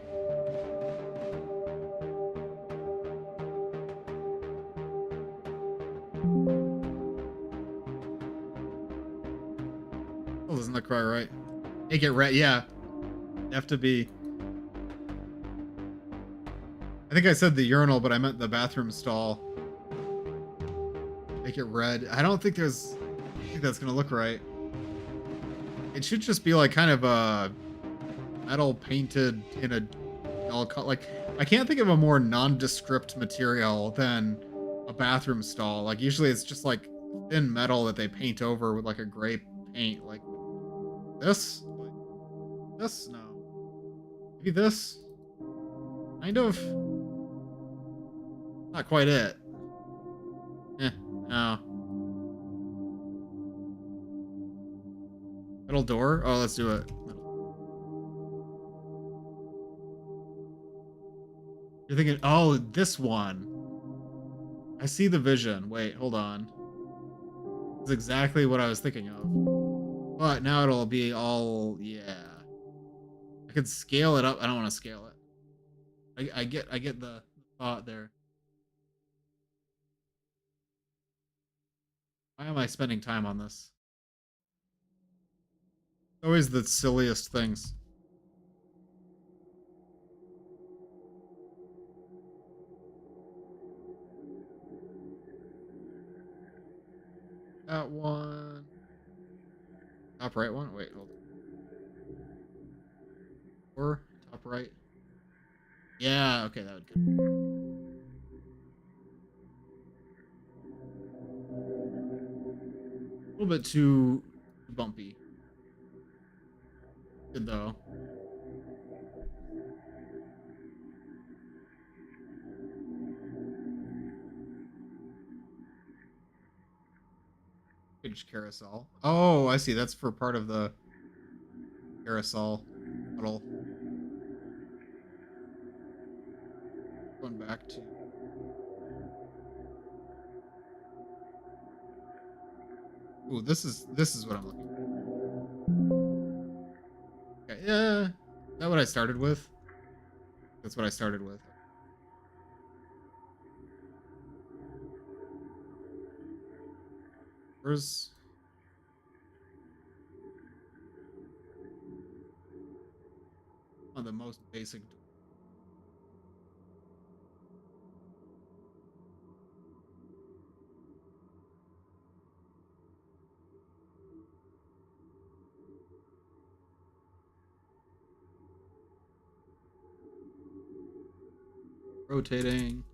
Oh, doesn't that quite right? Make it red, yeah. Have to be. I think I said the urinal, but I meant the bathroom stall. Make it red. I don't think there's. I think that's gonna look right. It should just be like kind of a metal painted in a all like. I can't think of a more nondescript material than a bathroom stall. Like usually it's just like thin metal that they paint over with like a gray paint. Like this. Like this? No. Maybe this? Kind of. Not quite it. No. Metal door? Oh, let's do it. You're thinking, oh, this one. I see the vision. Wait, hold on. That's exactly what I was thinking of. But now it'll be all, yeah. I could scale it up. I don't want to scale it. I get the thought there. Why am I spending time on this? Always the silliest things. That one. Top right one? Wait, hold on. Or top right. Yeah, okay, that would go. A little bit too bumpy. Good though. Page carousel. Oh, I see. That's for part of the carousel model. Going back to. Ooh, this is what I'm looking for. Okay, Is that what I started with? That's what I started with. Where's on the most basic? Rotating.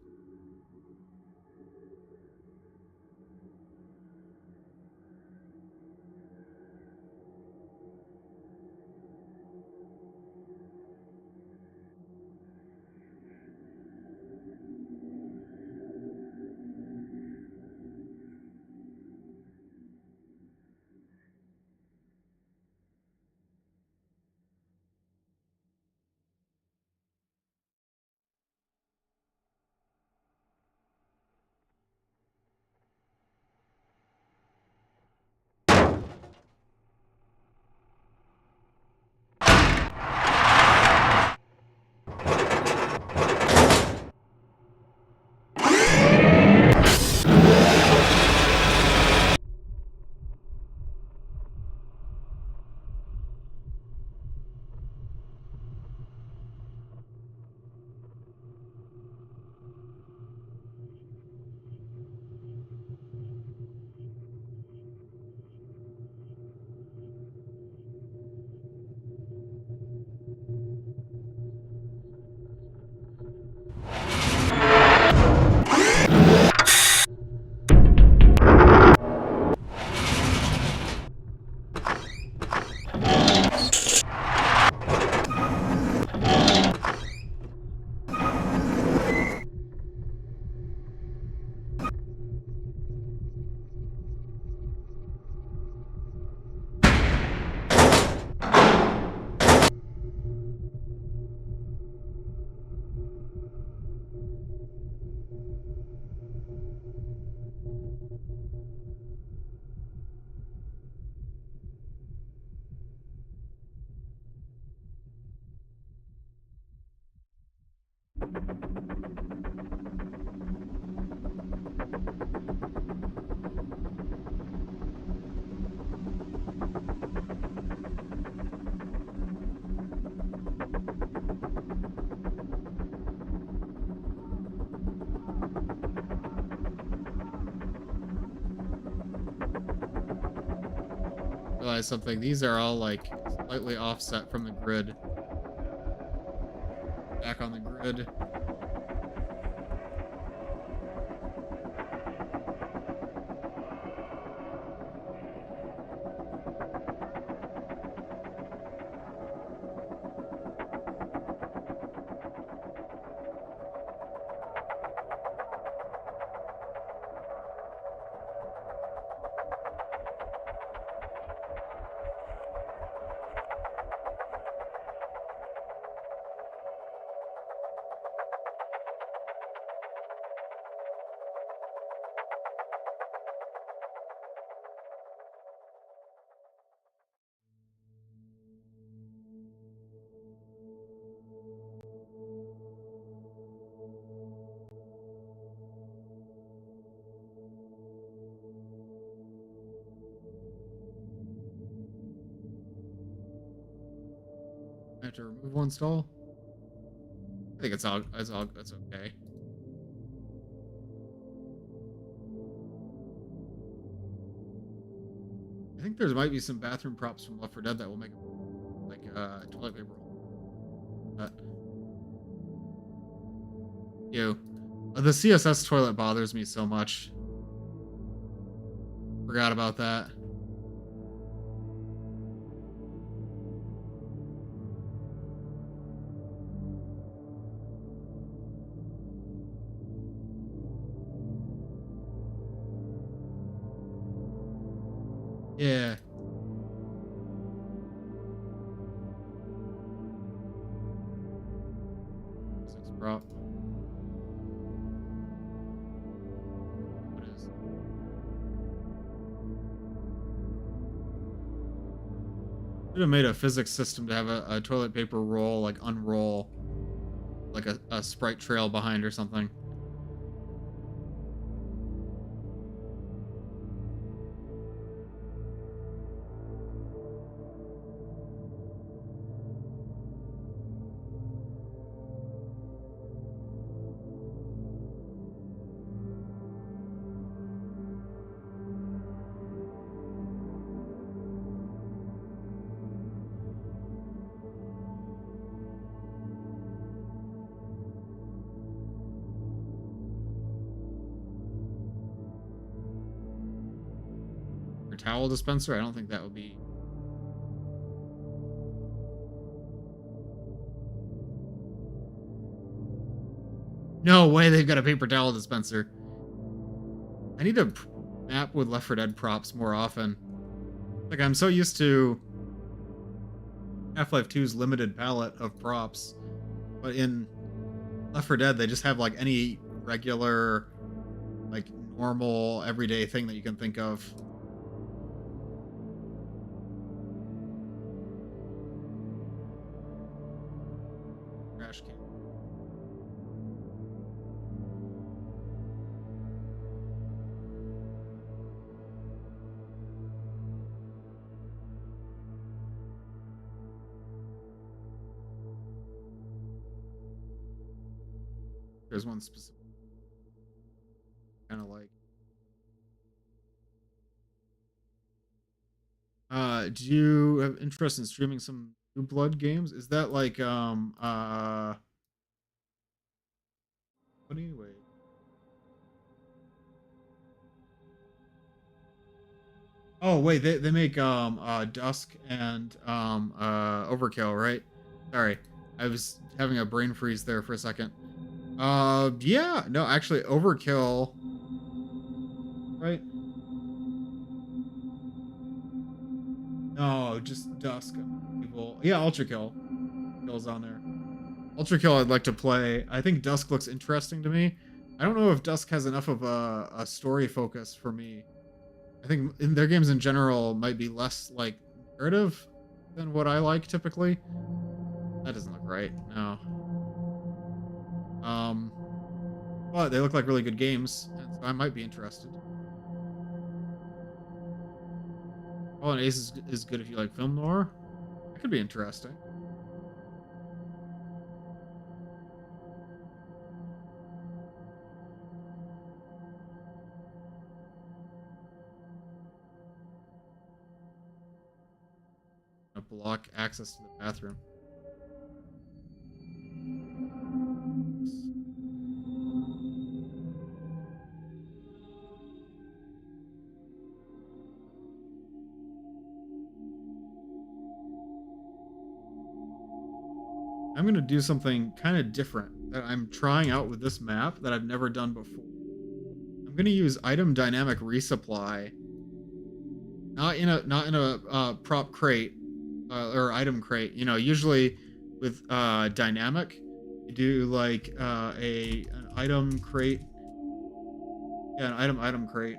Realize something. These are all like slightly offset from the grid. Back on the grid. I have to remove one stall. I think it's all that's okay. I think there might be some bathroom props from Left 4 Dead that will make like toilet paper roll. Ew. The CSS toilet bothers me so much. Forgot about that. Yeah. Six prop. What is? Should have made a physics system to have a toilet paper roll, like unroll, like a sprite trail behind or something. Or towel dispenser? I don't think that would be. No way they've got a paper towel dispenser. I need to map with Left 4 Dead props more often. Like, I'm so used to Half-Life 2's limited palette of props, but in Left 4 Dead, they just have, like, any regular, like, normal, everyday thing that you can think of. Trash can. There's one specific kind of like. Do you have interest in streaming some New Blood games? Is that like but anyway. Oh wait, they make Dusk and Overkill, right? Sorry. I was having a brain freeze there for a second. Yeah, no, actually Overkill, right? No, just Dusk. Evil. Yeah, Ultra Kill. Kill's on there. Ultra Kill I'd like to play. I think Dusk looks interesting to me. I don't know if Dusk has enough of a story focus for me. I think in their games in general might be less like narrative than what I like typically. That doesn't look right. No. Um, but they look like really good games, and so I might be interested. Fallen Ace is good if you like film noir. That could be interesting. Block access to the bathroom. I'm gonna do something kind of different that I'm trying out with this map that I've never done before. I'm gonna use item dynamic resupply, not in a prop crate or item crate. You know, usually with dynamic, you do like an item crate. Yeah, an item crate.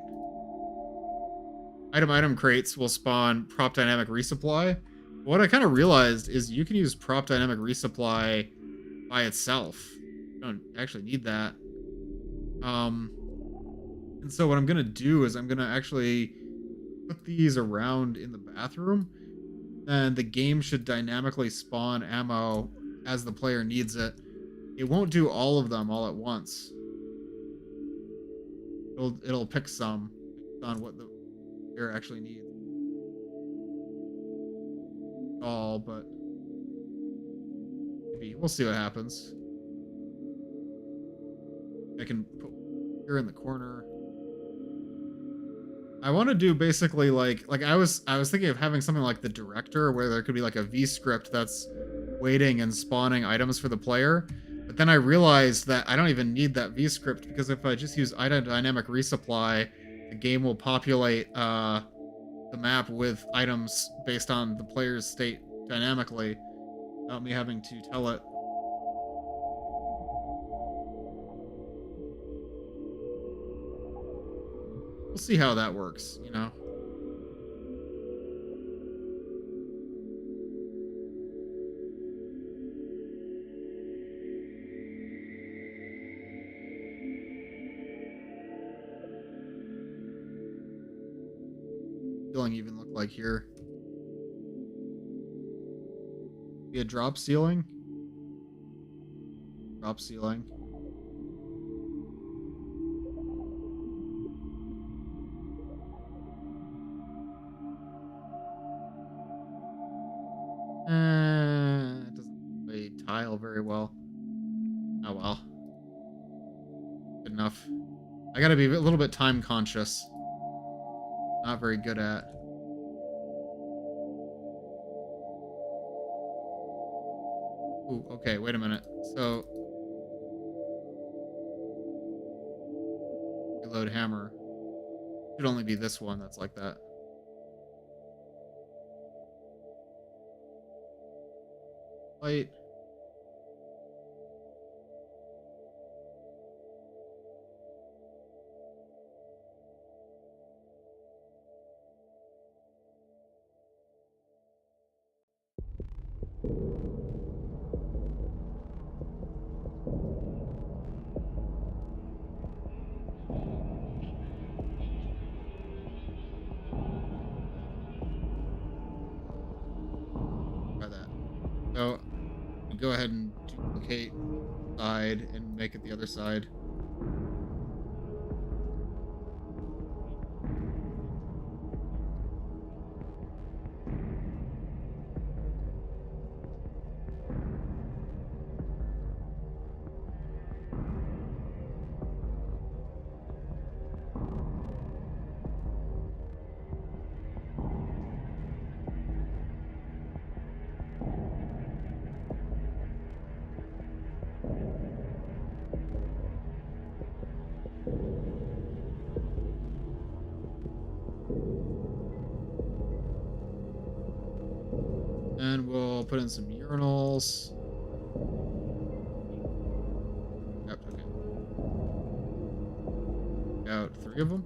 Item crates will spawn prop dynamic resupply. What I kind of realized is you can use prop dynamic resupply by itself. You don't actually need that. And so what I'm gonna do is I'm gonna actually put these around in the bathroom, and the game should dynamically spawn ammo as the player needs it. It won't do all of them all at once. It'll pick some based on what the player actually needs. All, but maybe we'll see what happens. I can put here in the corner. I want to do basically like I was thinking of having something like the director where there could be like a V script that's waiting and spawning items for the player. But then I realized that I don't even need that V script because if I just use item dynamic resupply, the game will populate the map with items based on the player's state dynamically without me having to tell it. We'll see how that works, you know. ceiling even look like here? Be a drop ceiling? Drop ceiling. It doesn't really tile very well. Oh well. Good enough. I gotta be a little bit time conscious. Not very good at. Ooh, okay, wait a minute. So, reload hammer. Should only be this one that's like that. Light. Try that. So, go ahead and duplicate side and make it the other side. And we'll put in some urinals. Yep, okay. Got 3 of them.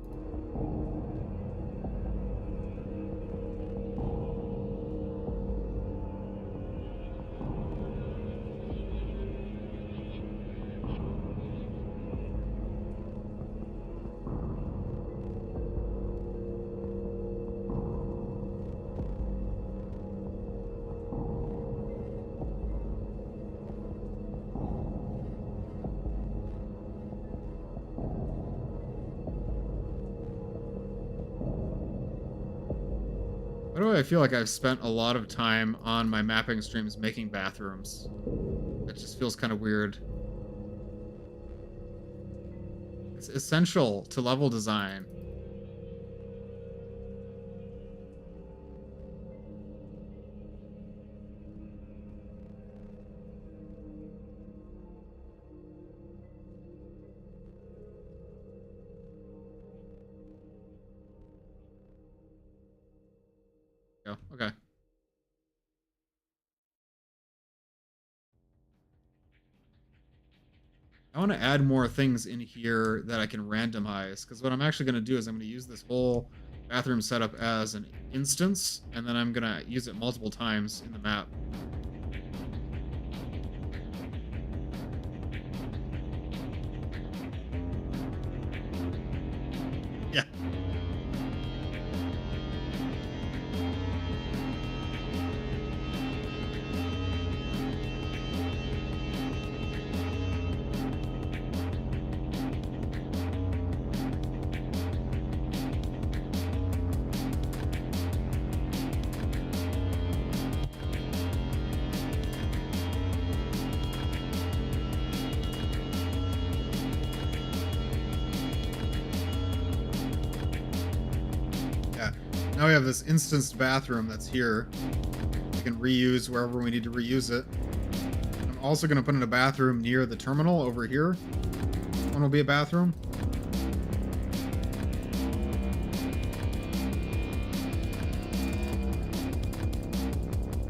Why do I feel like I've spent a lot of time on my mapping streams making bathrooms? That just feels kind of weird. It's essential to level design. Oh, okay. I want to add more things in here that I can randomize, because what I'm actually going to do is I'm going to use this whole bathroom setup as an instance, and then I'm going to use it multiple times in the map. Yeah. Now we have this instanced bathroom that's here. We can reuse wherever we need to reuse it. I'm also going to put in a bathroom near the terminal over here. One will be a bathroom.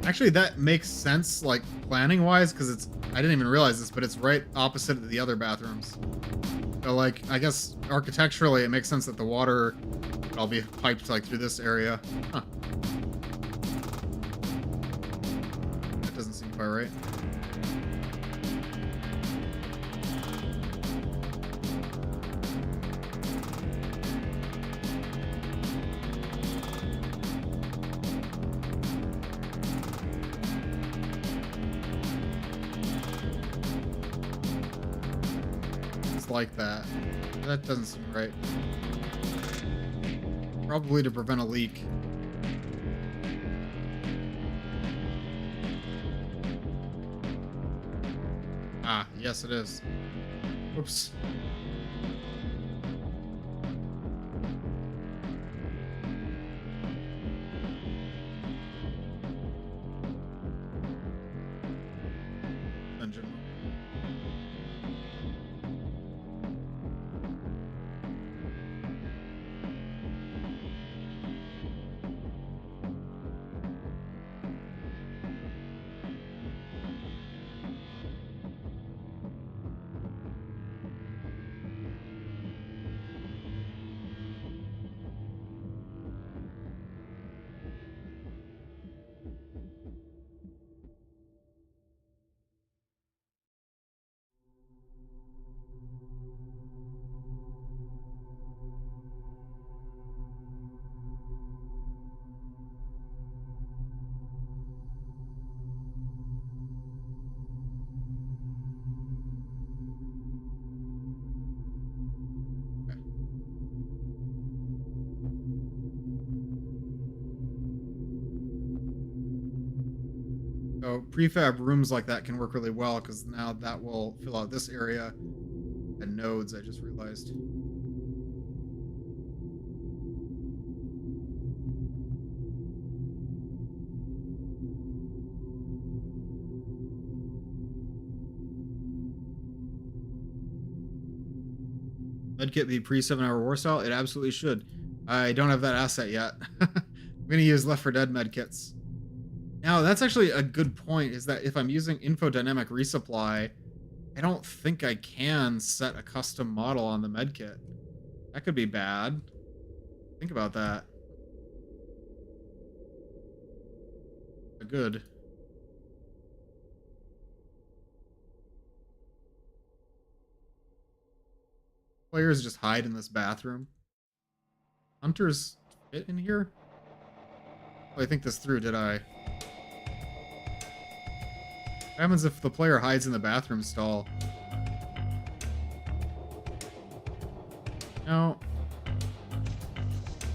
Actually, that makes sense, like, planning-wise, because it's... I didn't even realize this, but it's right opposite of the other bathrooms. So, like, I guess architecturally it makes sense that the water... I'll be piped like through this area. Huh. That doesn't seem quite right. just like that. That doesn't seem right. Probably to prevent a leak. Ah, yes it is. Oops. Engine. So prefab rooms like that can work really well because now that will fill out this area and nodes, I just realized. Medkit be pre 7-hour war style? It absolutely should. I don't have that asset yet. I'm gonna use Left 4 Dead medkits. Now that's actually a good point, is that if I'm using infodynamic resupply, I don't think I can set a custom model on the medkit. That could be bad. Think about that. Good. Players just hide in this bathroom. Hunters fit in here? Oh, I think this through, did I? What happens if the player hides in the bathroom stall? No.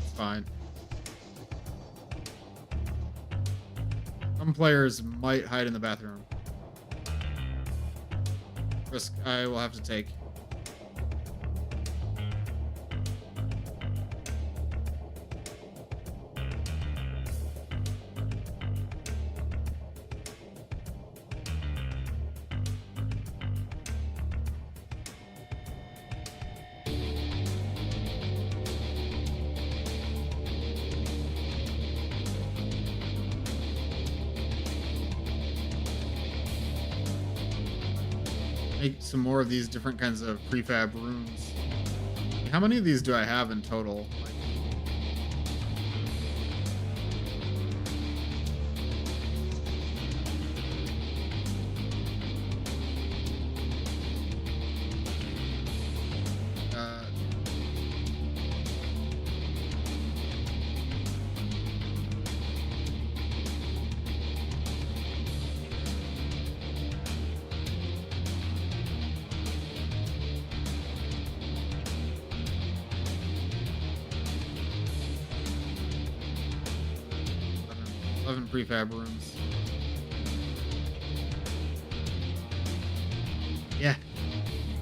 It's fine. Some players might hide in the bathroom. Risk I will have to take. Make some more of these different kinds of prefab rooms. How many of these do I have in total? Uh, Eleven prefab rooms. Yeah.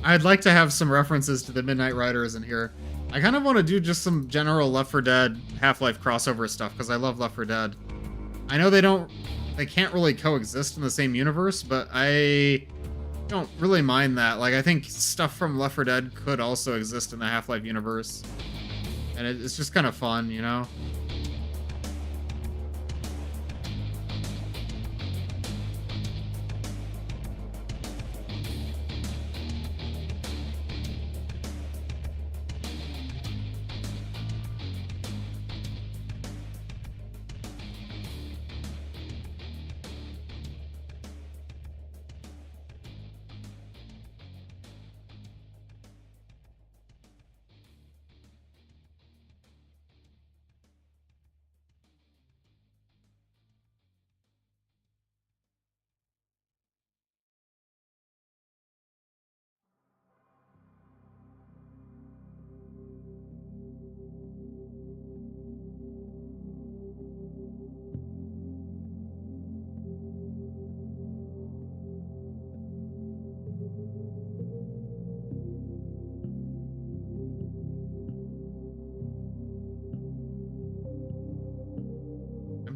I'd like to have some references to the Midnight Riders in here. I kind of want to do just some general Left 4 Dead Half-Life crossover stuff because I love Left 4 Dead. I know they can't really coexist in the same universe, but I don't really mind that. Like, I think stuff from Left 4 Dead could also exist in the Half-Life universe. And it's just kind of fun, you know?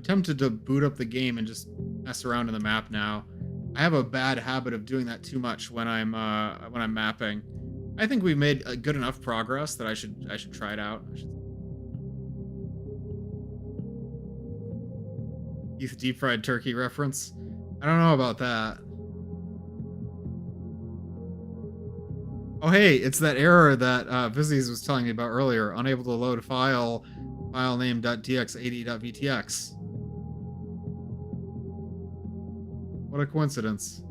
tempted to boot up the game and just mess around in the map now. I have a bad habit of doing that too much when I'm mapping. I think we've made a good enough progress that I should try it out. Youth deep fried turkey reference. I don't know about that. Oh hey, it's that error that Vizzies was telling me about earlier. Unable to load a file name .dx80.vtx. What a coincidence.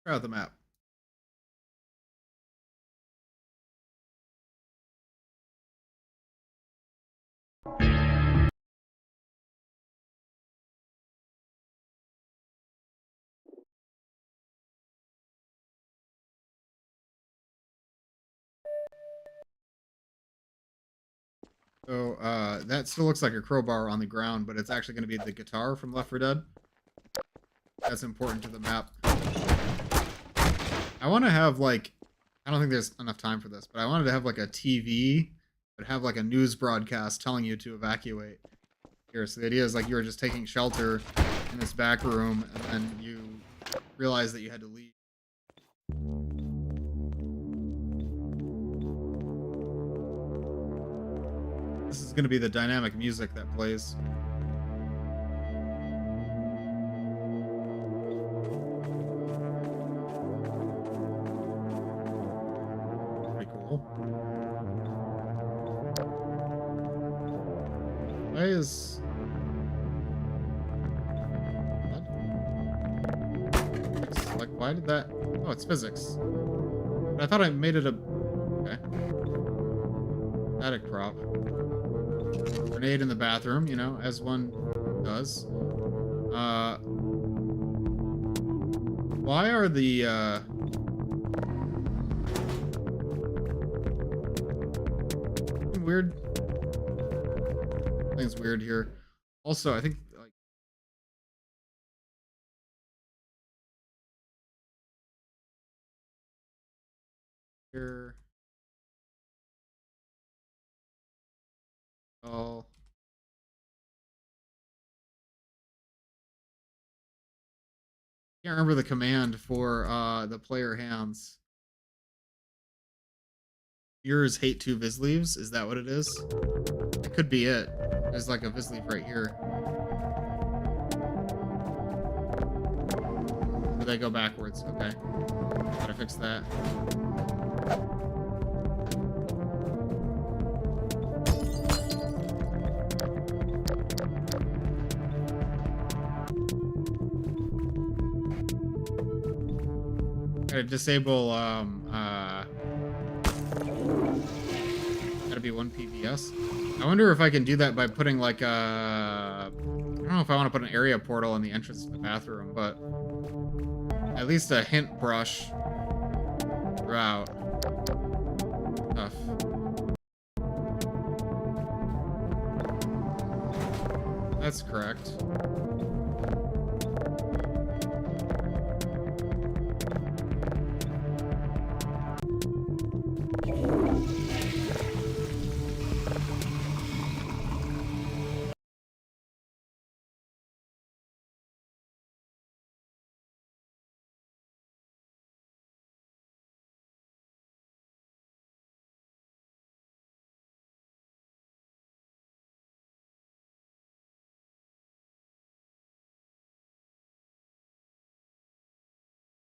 Try out the map. So that still looks like a crowbar on the ground, but it's actually going to be the guitar from Left 4 Dead. That's important to the map. I want to have like, I don't think there's enough time for this, but I wanted to have like a TV, but have like a news broadcast telling you to evacuate. Here, so the idea is like you were just taking shelter in this back room, and then you realized that you had to leave. This is going to be the dynamic music that plays. Pretty cool. Why is... What? Like, why did that... Oh, it's physics. But I thought I made it a... Okay. Static prop. Grenade in the bathroom, you know, as one does. Why are the, weird? Something's weird here. Also, I think, like, here... Oh... Can't remember the command for the player hands. Yours hate two Visleaves? Is that what it is? It could be it. There's like a Visleaf right here. Or they go backwards. Okay. Gotta fix that. Gotta disable, gotta be 1 PVS. I wonder if I can do that by putting like a... I don't know if I want to put an area portal in the entrance to the bathroom, but at least a hint brush throughout. Tough. That's correct.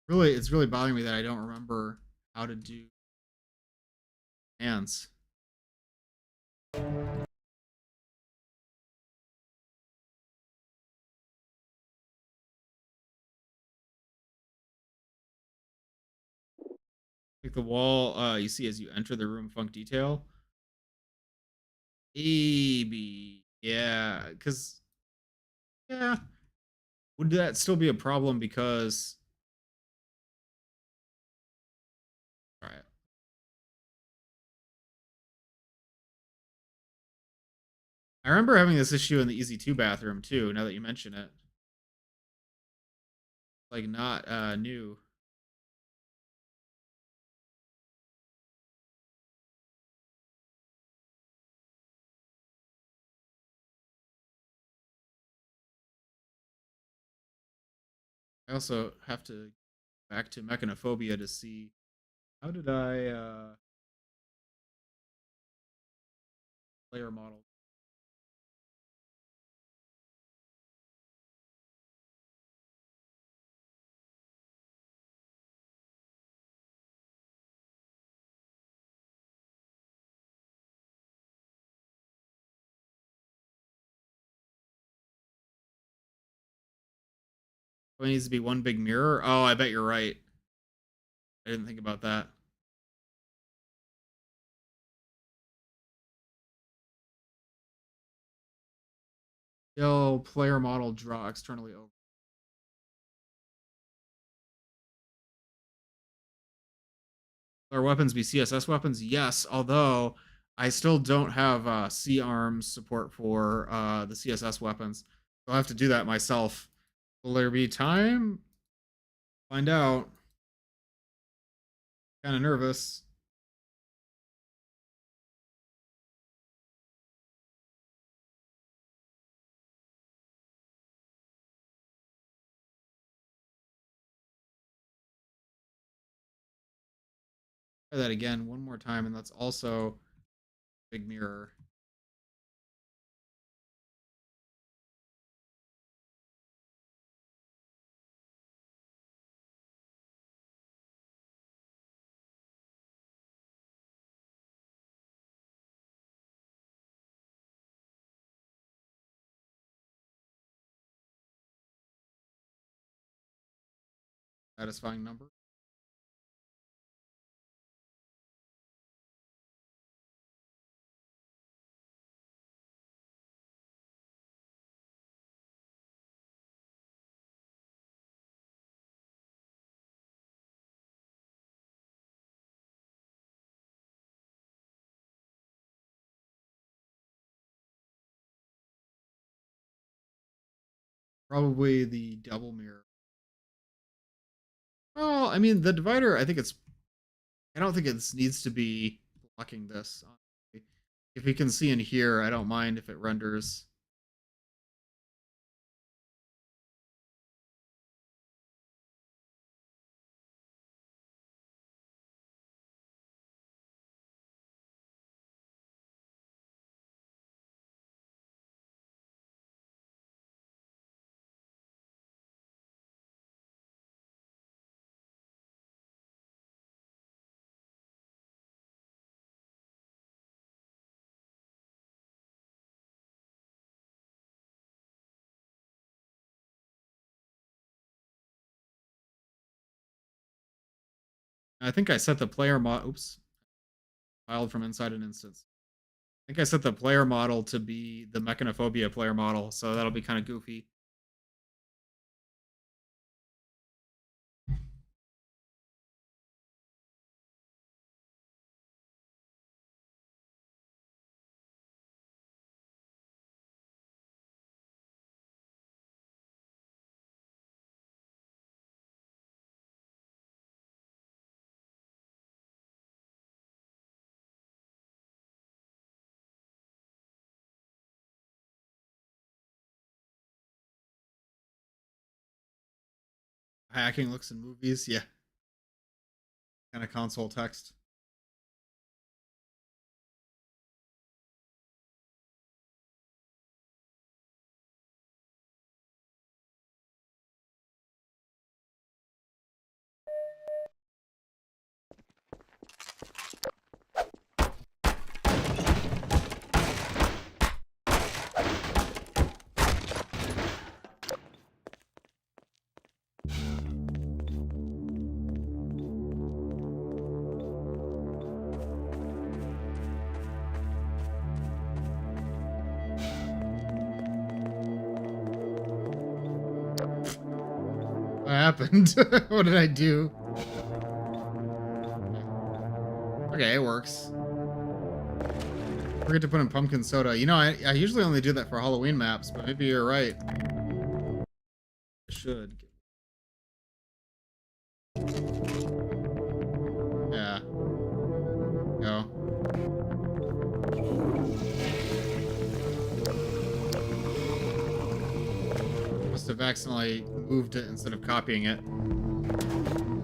Really, it's really bothering me that I don't remember how to do hands. Like the wall you see as you enter the room funk detail. Maybe. Yeah, because... Yeah. would that still be a problem because all right. I remember having this issue in the Easy 2 bathroom too, now that you mention it. Like not new. I also have to back to Mechanophobia to see how did I player model. Oh, it needs to be one big mirror. Oh, I bet you're right. I didn't think about that. Yo, player model draw externally over. Our weapons be CSS weapons? Yes, although I still don't have C-arms support for the CSS weapons. So I'll have to do that myself. Will there be time? Find out. Kind of nervous. Try that again one more time, and that's also big mirror. Satisfying number. Probably the double mirror. Well, I mean, the divider, I think it's. I don't think it needs to be blocking this. Honestly. If you can see in here, I don't mind if it renders. I think I set the player mod. Oops, filed from inside an instance. I think I set the player model to be the Mechanophobia player model, so that'll be kind of goofy. Hacking looks in movies, yeah, kind of console text. happened? What did I do? Okay, it works. Forget to put in pumpkin soda. You know, I usually only do that for Halloween maps, but maybe you're right. I should. Yeah. Go. Must have accidentally moved it instead of copying it.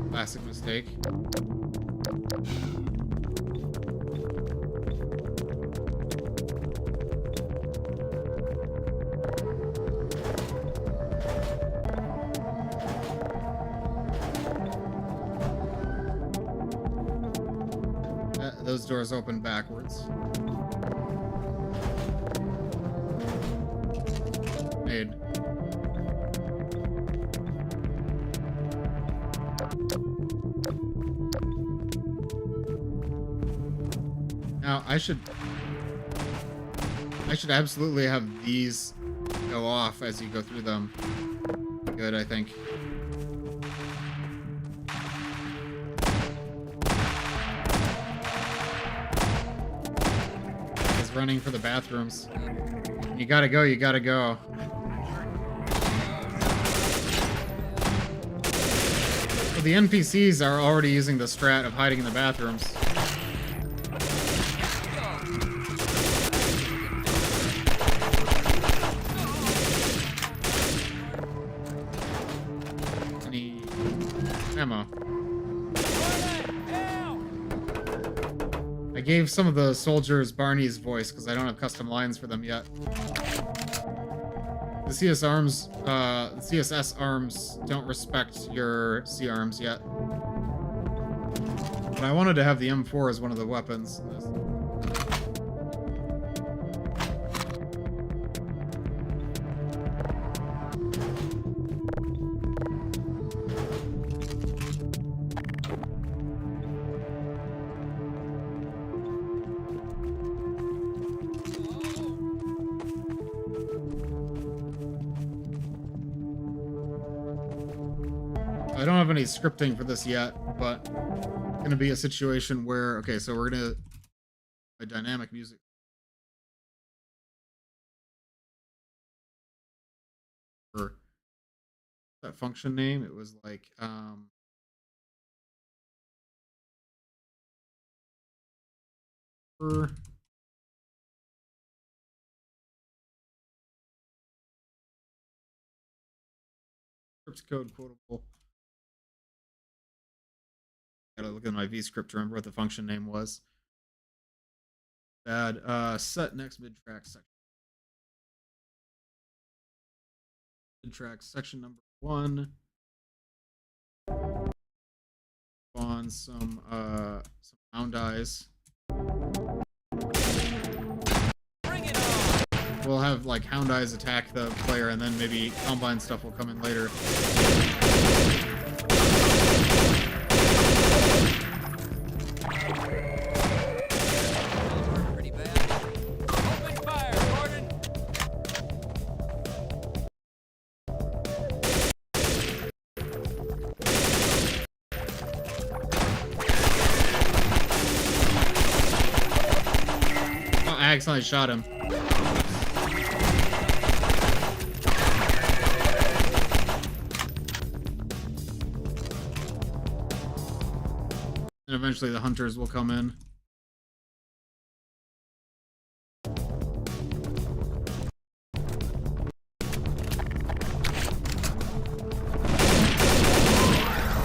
Classic mistake. Those doors open backwards. Made. Now, I should absolutely have these go off as you go through them. Good, I think. He's running for the bathrooms. You gotta go, you gotta go. So the NPCs are already using the strat of hiding in the bathrooms. Any ammo? I gave some of the soldiers Barney's voice because I don't have custom lines for them yet. The CSS arms don't respect your C arms yet. But I wanted to have the M4 as one of the weapons. I don't have any scripting for this yet, but it's going to be a situation where, okay, so we're going to dynamic music. For that function name, it was like, script code quotable. Gotta look at my vscript to remember what the function name was. Bad. Set next mid-track section. Mid-track section number 1. On some hound eyes. We'll have like hound eyes attack the player, and then maybe combine stuff will come in later.
Pretty bad. Open fire, Gordon.
Oh, I accidentally shot him. And eventually the hunters will come in.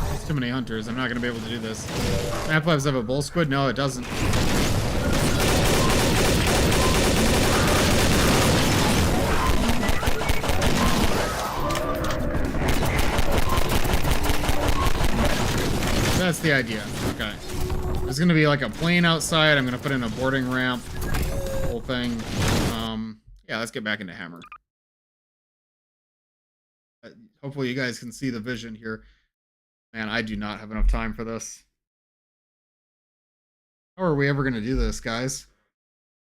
There's too many hunters. I'm not going to be able to do this. Map Labs have a bull squid? No, it doesn't. That's the idea. Okay. There's gonna be like a plane outside. I'm gonna put in a boarding ramp. Whole thing. Yeah, let's get back into Hammer. Hopefully you guys can see the vision here. Man, I do not have enough time for this. How are we ever gonna do this, guys?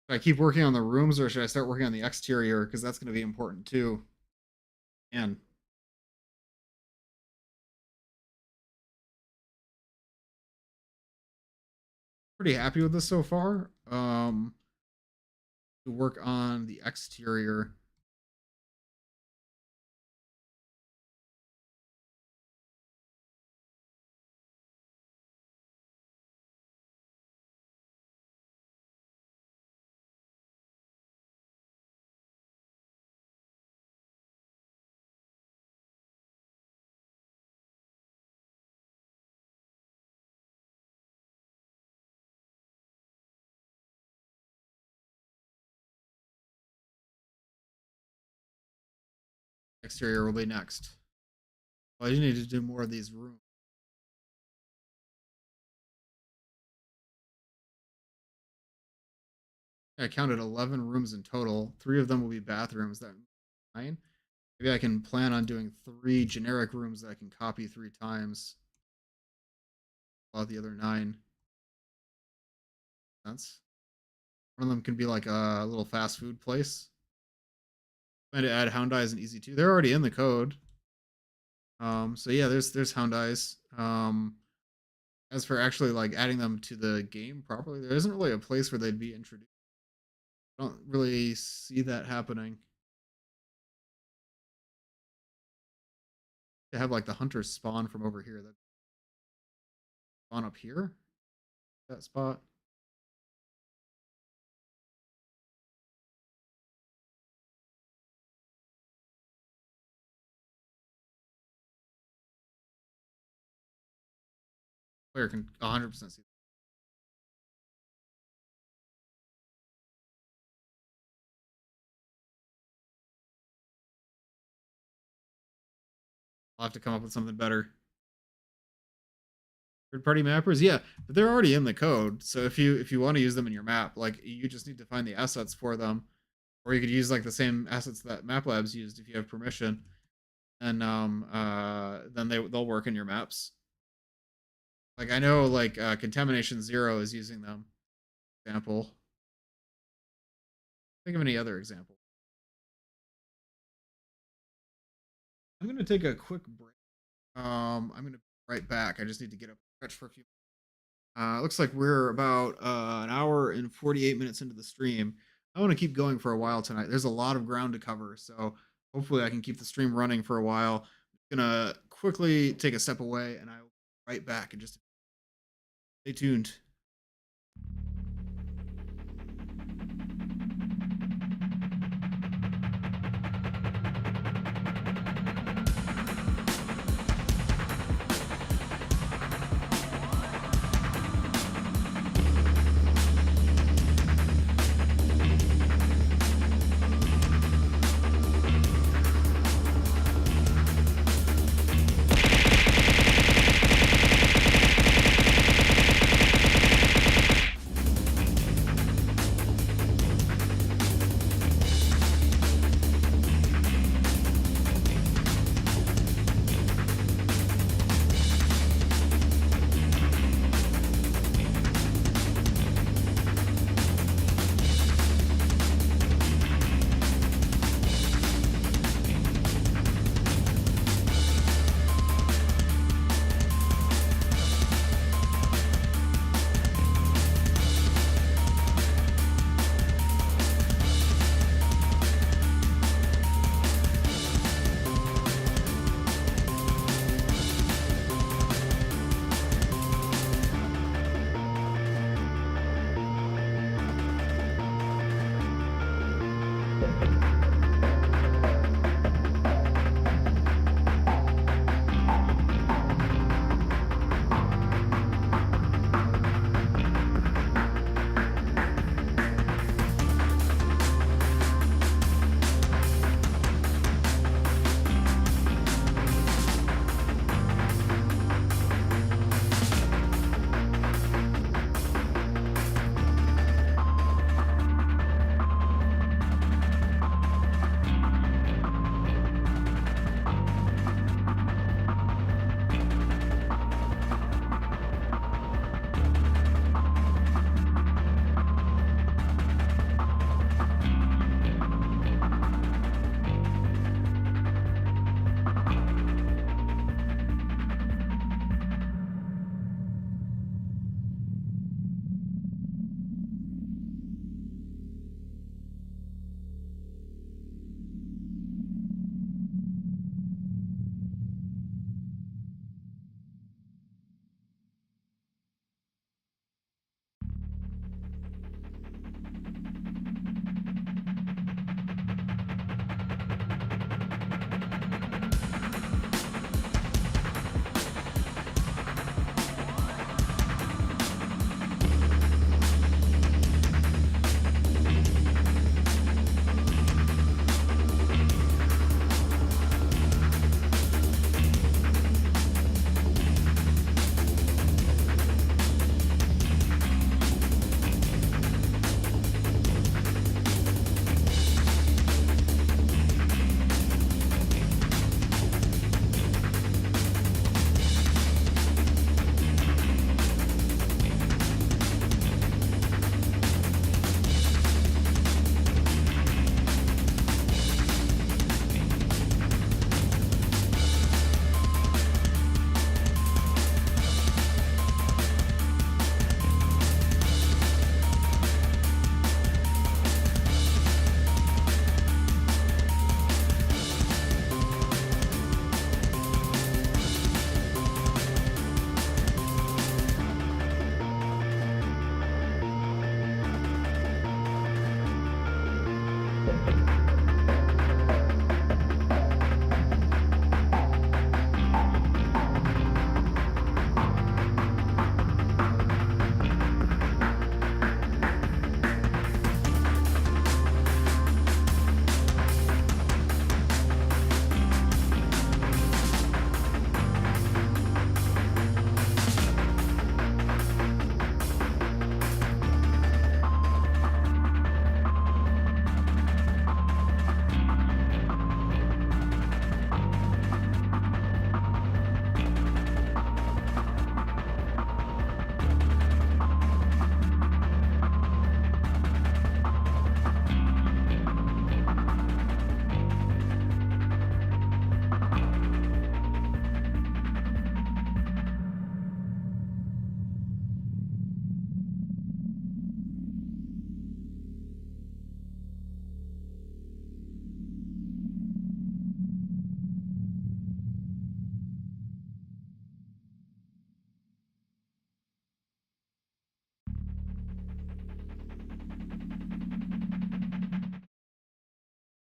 Should I keep working on the rooms, or should I start working on the exterior? Because that's gonna be important too. Man. pretty happy with this so far. To work on the exterior. Exterior will be next. Well, I just need to do more of these rooms. I counted 11 rooms in total. 3 of them will be bathrooms. That 9. Maybe I can plan on doing 3 generic rooms that I can copy 3 times. While the other 9. Sense. One of them can be like a little fast food place. Trying to add hound eyes and easy too. They're already in the code. So yeah, there's hound eyes. As for actually like adding them to the game properly, there isn't really a place where they'd be introduced. I don't really see that happening. To have like the hunters spawn from over here. That spawn up here. That spot. Player can 100% see. I'll have to come up with something better. Third-party mappers, yeah, but they're already in the code. So if you want to use them in your map, like you just need to find the assets for them, or you could use like the same assets that MapLabs used if you have permission, and then they'll work in your maps. Like I know like Contamination Zero is using them. Example. Think of any other example. I'm gonna take a quick break. I'm gonna be right back. I just need to get up stretch for a few. Looks like we're about an hour and 48 minutes into the stream. I want to keep going for a while tonight. There's a lot of ground to cover, so hopefully I can keep the stream running for a while. I'm gonna quickly take a step away, and I'll be right back and just stay tuned.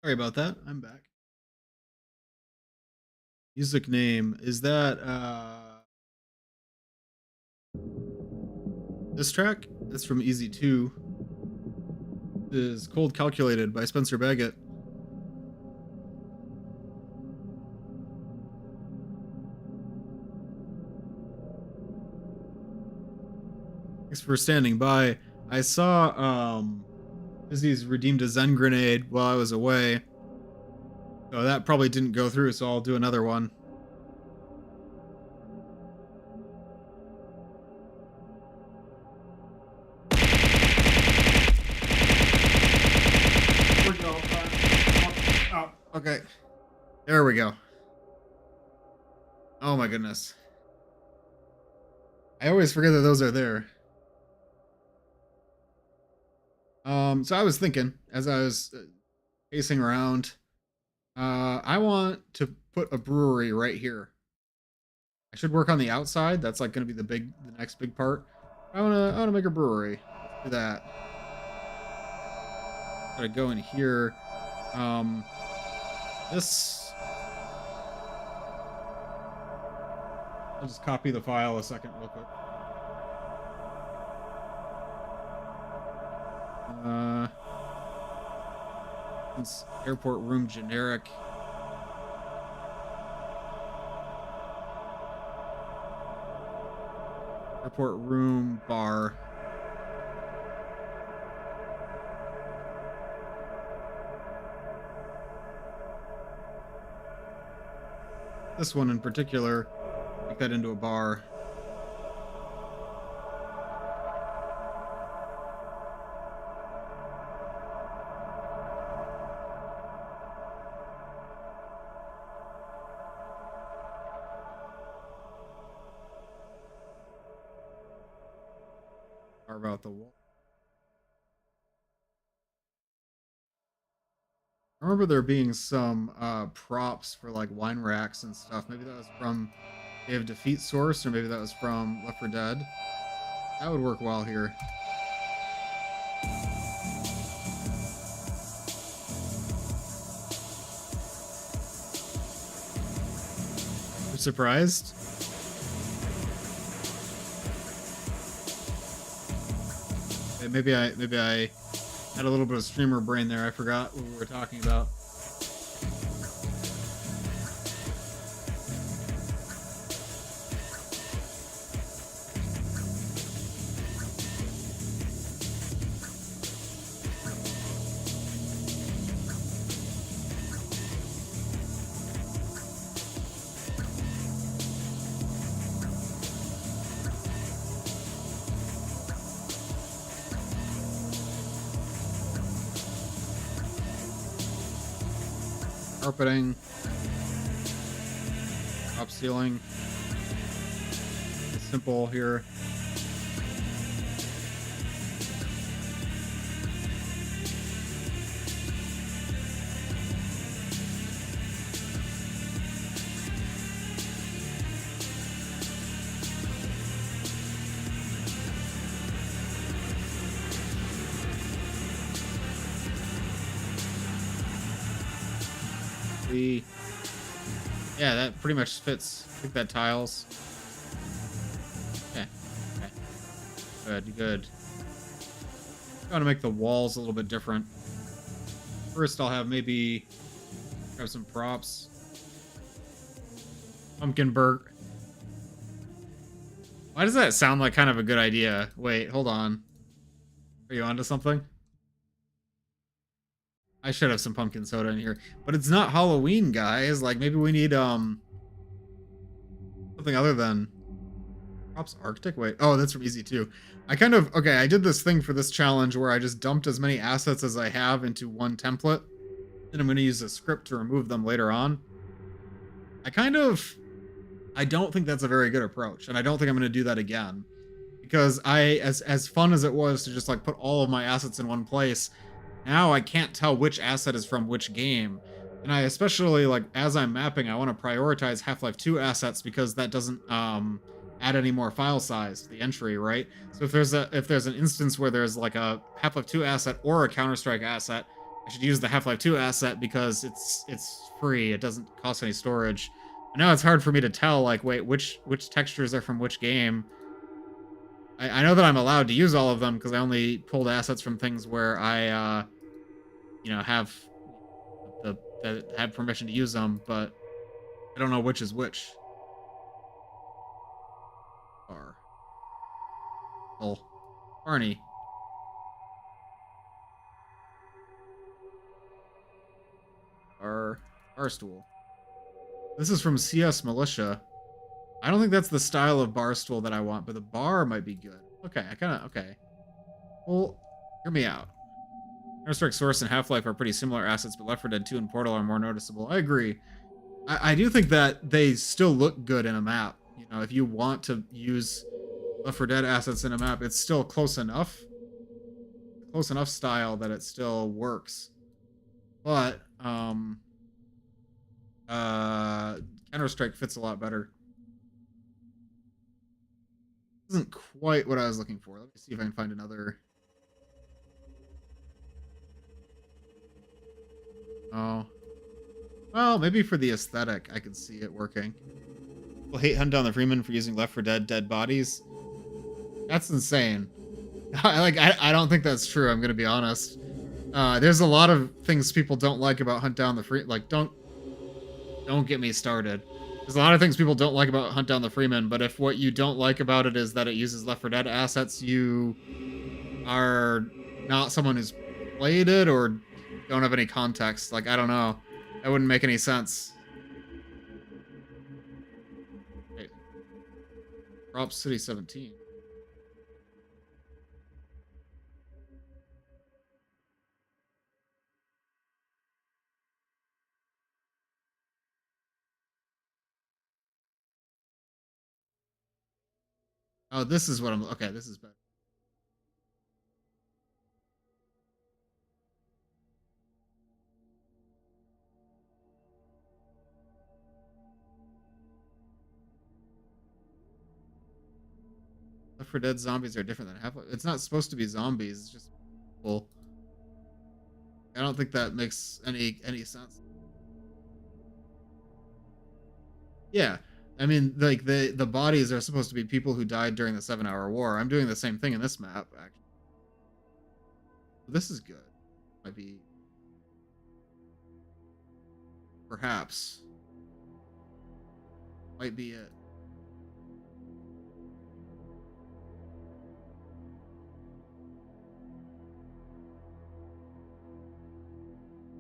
Sorry about that. I'm back. Music name. Is that this track? That's from Easy 2. Is Cold Calculated by Spencer Baggett. Thanks for standing by. I saw Izzy's redeemed a Zen grenade while I was away. So that probably didn't go through, so I'll do another one. Oh, okay. There we go. Oh my goodness. I always forget that those are there. So I was thinking as I was pacing around, I want to put a brewery right here. I should work on the outside. That's like going to be the next big part. I want to make a brewery. Let's do that. Gotta go in here. This. I'll just copy the file a second real quick. It's airport room generic. Airport room bar. This one in particular, make that into a bar. Carve out the wall. I remember there being some props for like wine racks and stuff. Maybe that was from Day of Defeat Source, or maybe that was from Left 4 Dead. That would work well here. You're surprised? Okay, maybe I had a little bit of streamer brain there. I forgot what we were talking about. Carpeting, top ceiling, it's simple here. Yeah, that pretty much fits. I think that tiles. Yeah. Okay. Good, good. I'm gonna make the walls a little bit different. First, I'll have maybe grab some props. Pumpkin Burt. Why does that sound like kind of a good idea? Wait, hold on. Are you onto something? I should have some pumpkin soda in here, but it's not Halloween, guys. Like maybe we need something other than props. Arctic. Wait, oh, that's from Easy 2. I did this thing for this challenge where I just dumped as many assets as I have into one template, and I'm going to use a script to remove them later on. I don't think that's a very good approach, and I don't think I'm going to do that again, because as fun as it was to just like put all of my assets in one place. Now I can't tell which asset is from which game. And I especially, like, as I'm mapping, I want to prioritize Half-Life 2 assets because that doesn't add any more file size to the entry, right? So if there's an instance where there's like a Half-Life 2 asset or a Counter-Strike asset, I should use the Half-Life 2 asset because it's free. It doesn't cost any storage. I know it's hard for me to tell, like, wait, which textures are from which game. I know that I'm allowed to use all of them because I only pulled assets from things where I, have that have permission to use them, but I don't know which is which. Bar. Oh, Barney. Barstool. This is from CS Militia. I don't think that's the style of Barstool that I want, but the bar might be good. Okay, okay. Well, hear me out. Counter-Strike Source and Half-Life are pretty similar assets, but Left 4 Dead 2 and Portal are more noticeable. I agree. I do think that they still look good in a map. You know, if you want to use Left 4 Dead assets in a map, it's still close enough style that it still works. But Counter-Strike fits a lot better. Isn't quite what I was looking for. Let me see if I can find another. Oh. Well, maybe for the aesthetic, I could see it working. People hate Hunt Down the Freeman for using Left 4 Dead dead bodies. That's insane. I don't think that's true, I'm gonna be honest. There's a lot of things people don't like about Hunt Down the Freeman. Like, don't get me started. There's a lot of things people don't like about Hunt Down the Freeman, but if what you don't like about it is that it uses Left 4 Dead assets, you are not someone who's played it or don't have any context. Like, I don't know. That wouldn't make any sense. Hey. Prop City 17. Oh, this is what I'm... Okay, this is better. Left 4 Dead zombies are different than Half-Life. It's not supposed to be zombies. It's just people. I don't think that makes any sense. Yeah. I mean, like, the bodies are supposed to be people who died during the 7-hour war. I'm doing the same thing in this map, actually. This is good. Might be... Perhaps. Might be it.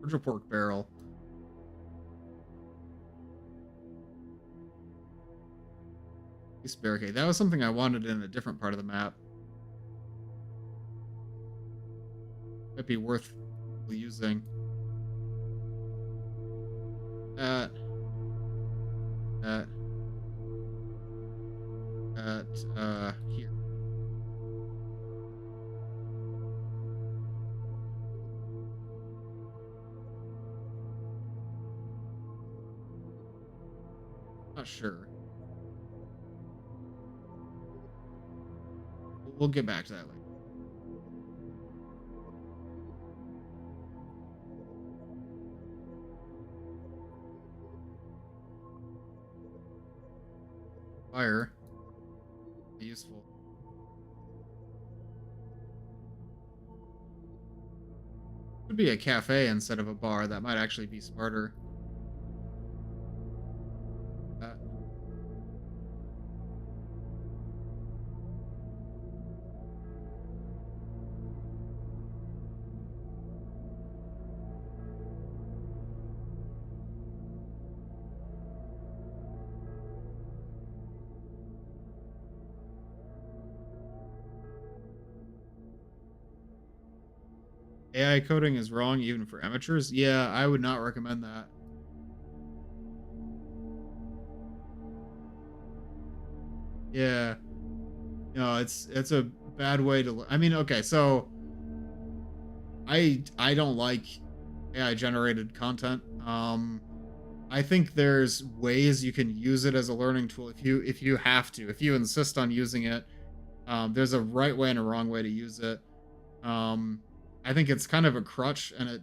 Georgia pork barrel. East barricade. That was something I wanted in a different part of the map. Might be worth using. That. Here. Not sure. We'll get back to that later. Fire. Useful. Could be a cafe instead of a bar. That might actually be smarter. AI coding is wrong even for amateurs. Yeah, I would not recommend that. Yeah. No, it's a bad way to... I mean, okay, so I don't like AI generated content. I think there's ways you can use it as a learning tool if you have to. If you insist on using it, there's a right way and a wrong way to use it. I think it's kind of a crutch, and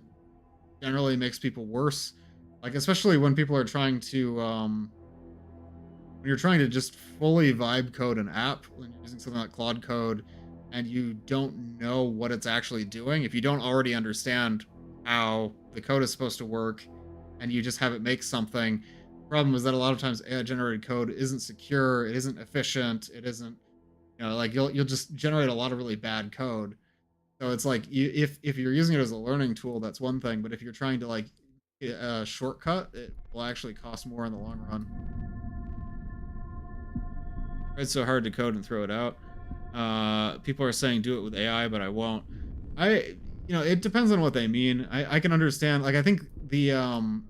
generally makes people worse. Like especially when people are trying to when you're trying to just fully vibe code an app, when you're using something like Claude Code and you don't know what it's actually doing, if you don't already understand how the code is supposed to work and you just have it make something, the problem is that a lot of times AI generated code isn't secure, it isn't efficient, it isn't, like you'll just generate a lot of really bad code. So it's like if you're using it as a learning tool, that's one thing, but if you're trying to like a shortcut, it will actually cost more in the long run. It's so hard to code and throw it out. People are saying do it with AI, but I won't. It depends on what they mean. I can understand. Like, I think the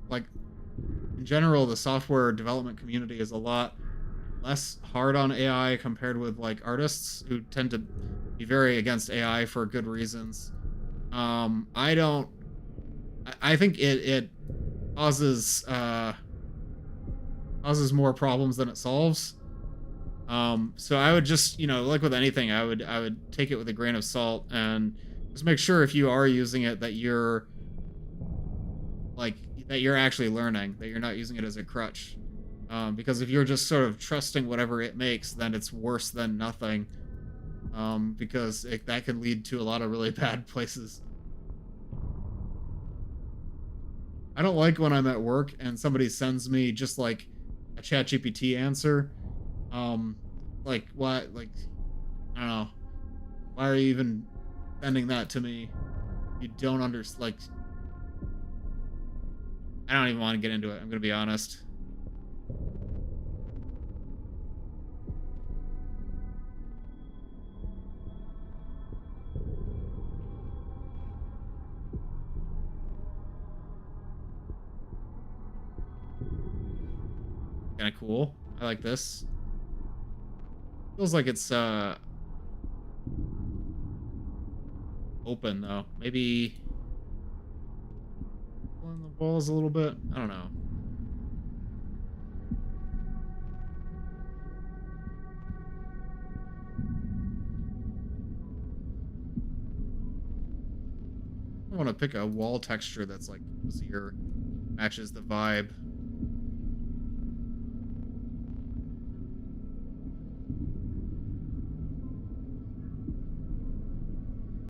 like in general, the software development community is a lot less hard on AI compared with like artists who tend to be very against AI for good reasons. I don't. I think it causes causes more problems than it solves. So I would just, like with anything, I would take it with a grain of salt and just make sure if you are using it that you're like that you're actually learning, that you're not using it as a crutch. Because if you're just sort of trusting whatever it makes, then it's worse than nothing. Because that can lead to a lot of really bad places. I don't like when I'm at work and somebody sends me just like a ChatGPT answer. Like what? Like I don't know. Why are you even sending that to me? You don't understand. Like I don't even want to get into it. I'm gonna be honest. Kind of cool. I like this. Feels like it's open though. Maybe on the walls a little bit. I don't know. I want to pick a wall texture that's like cozier, matches the vibe.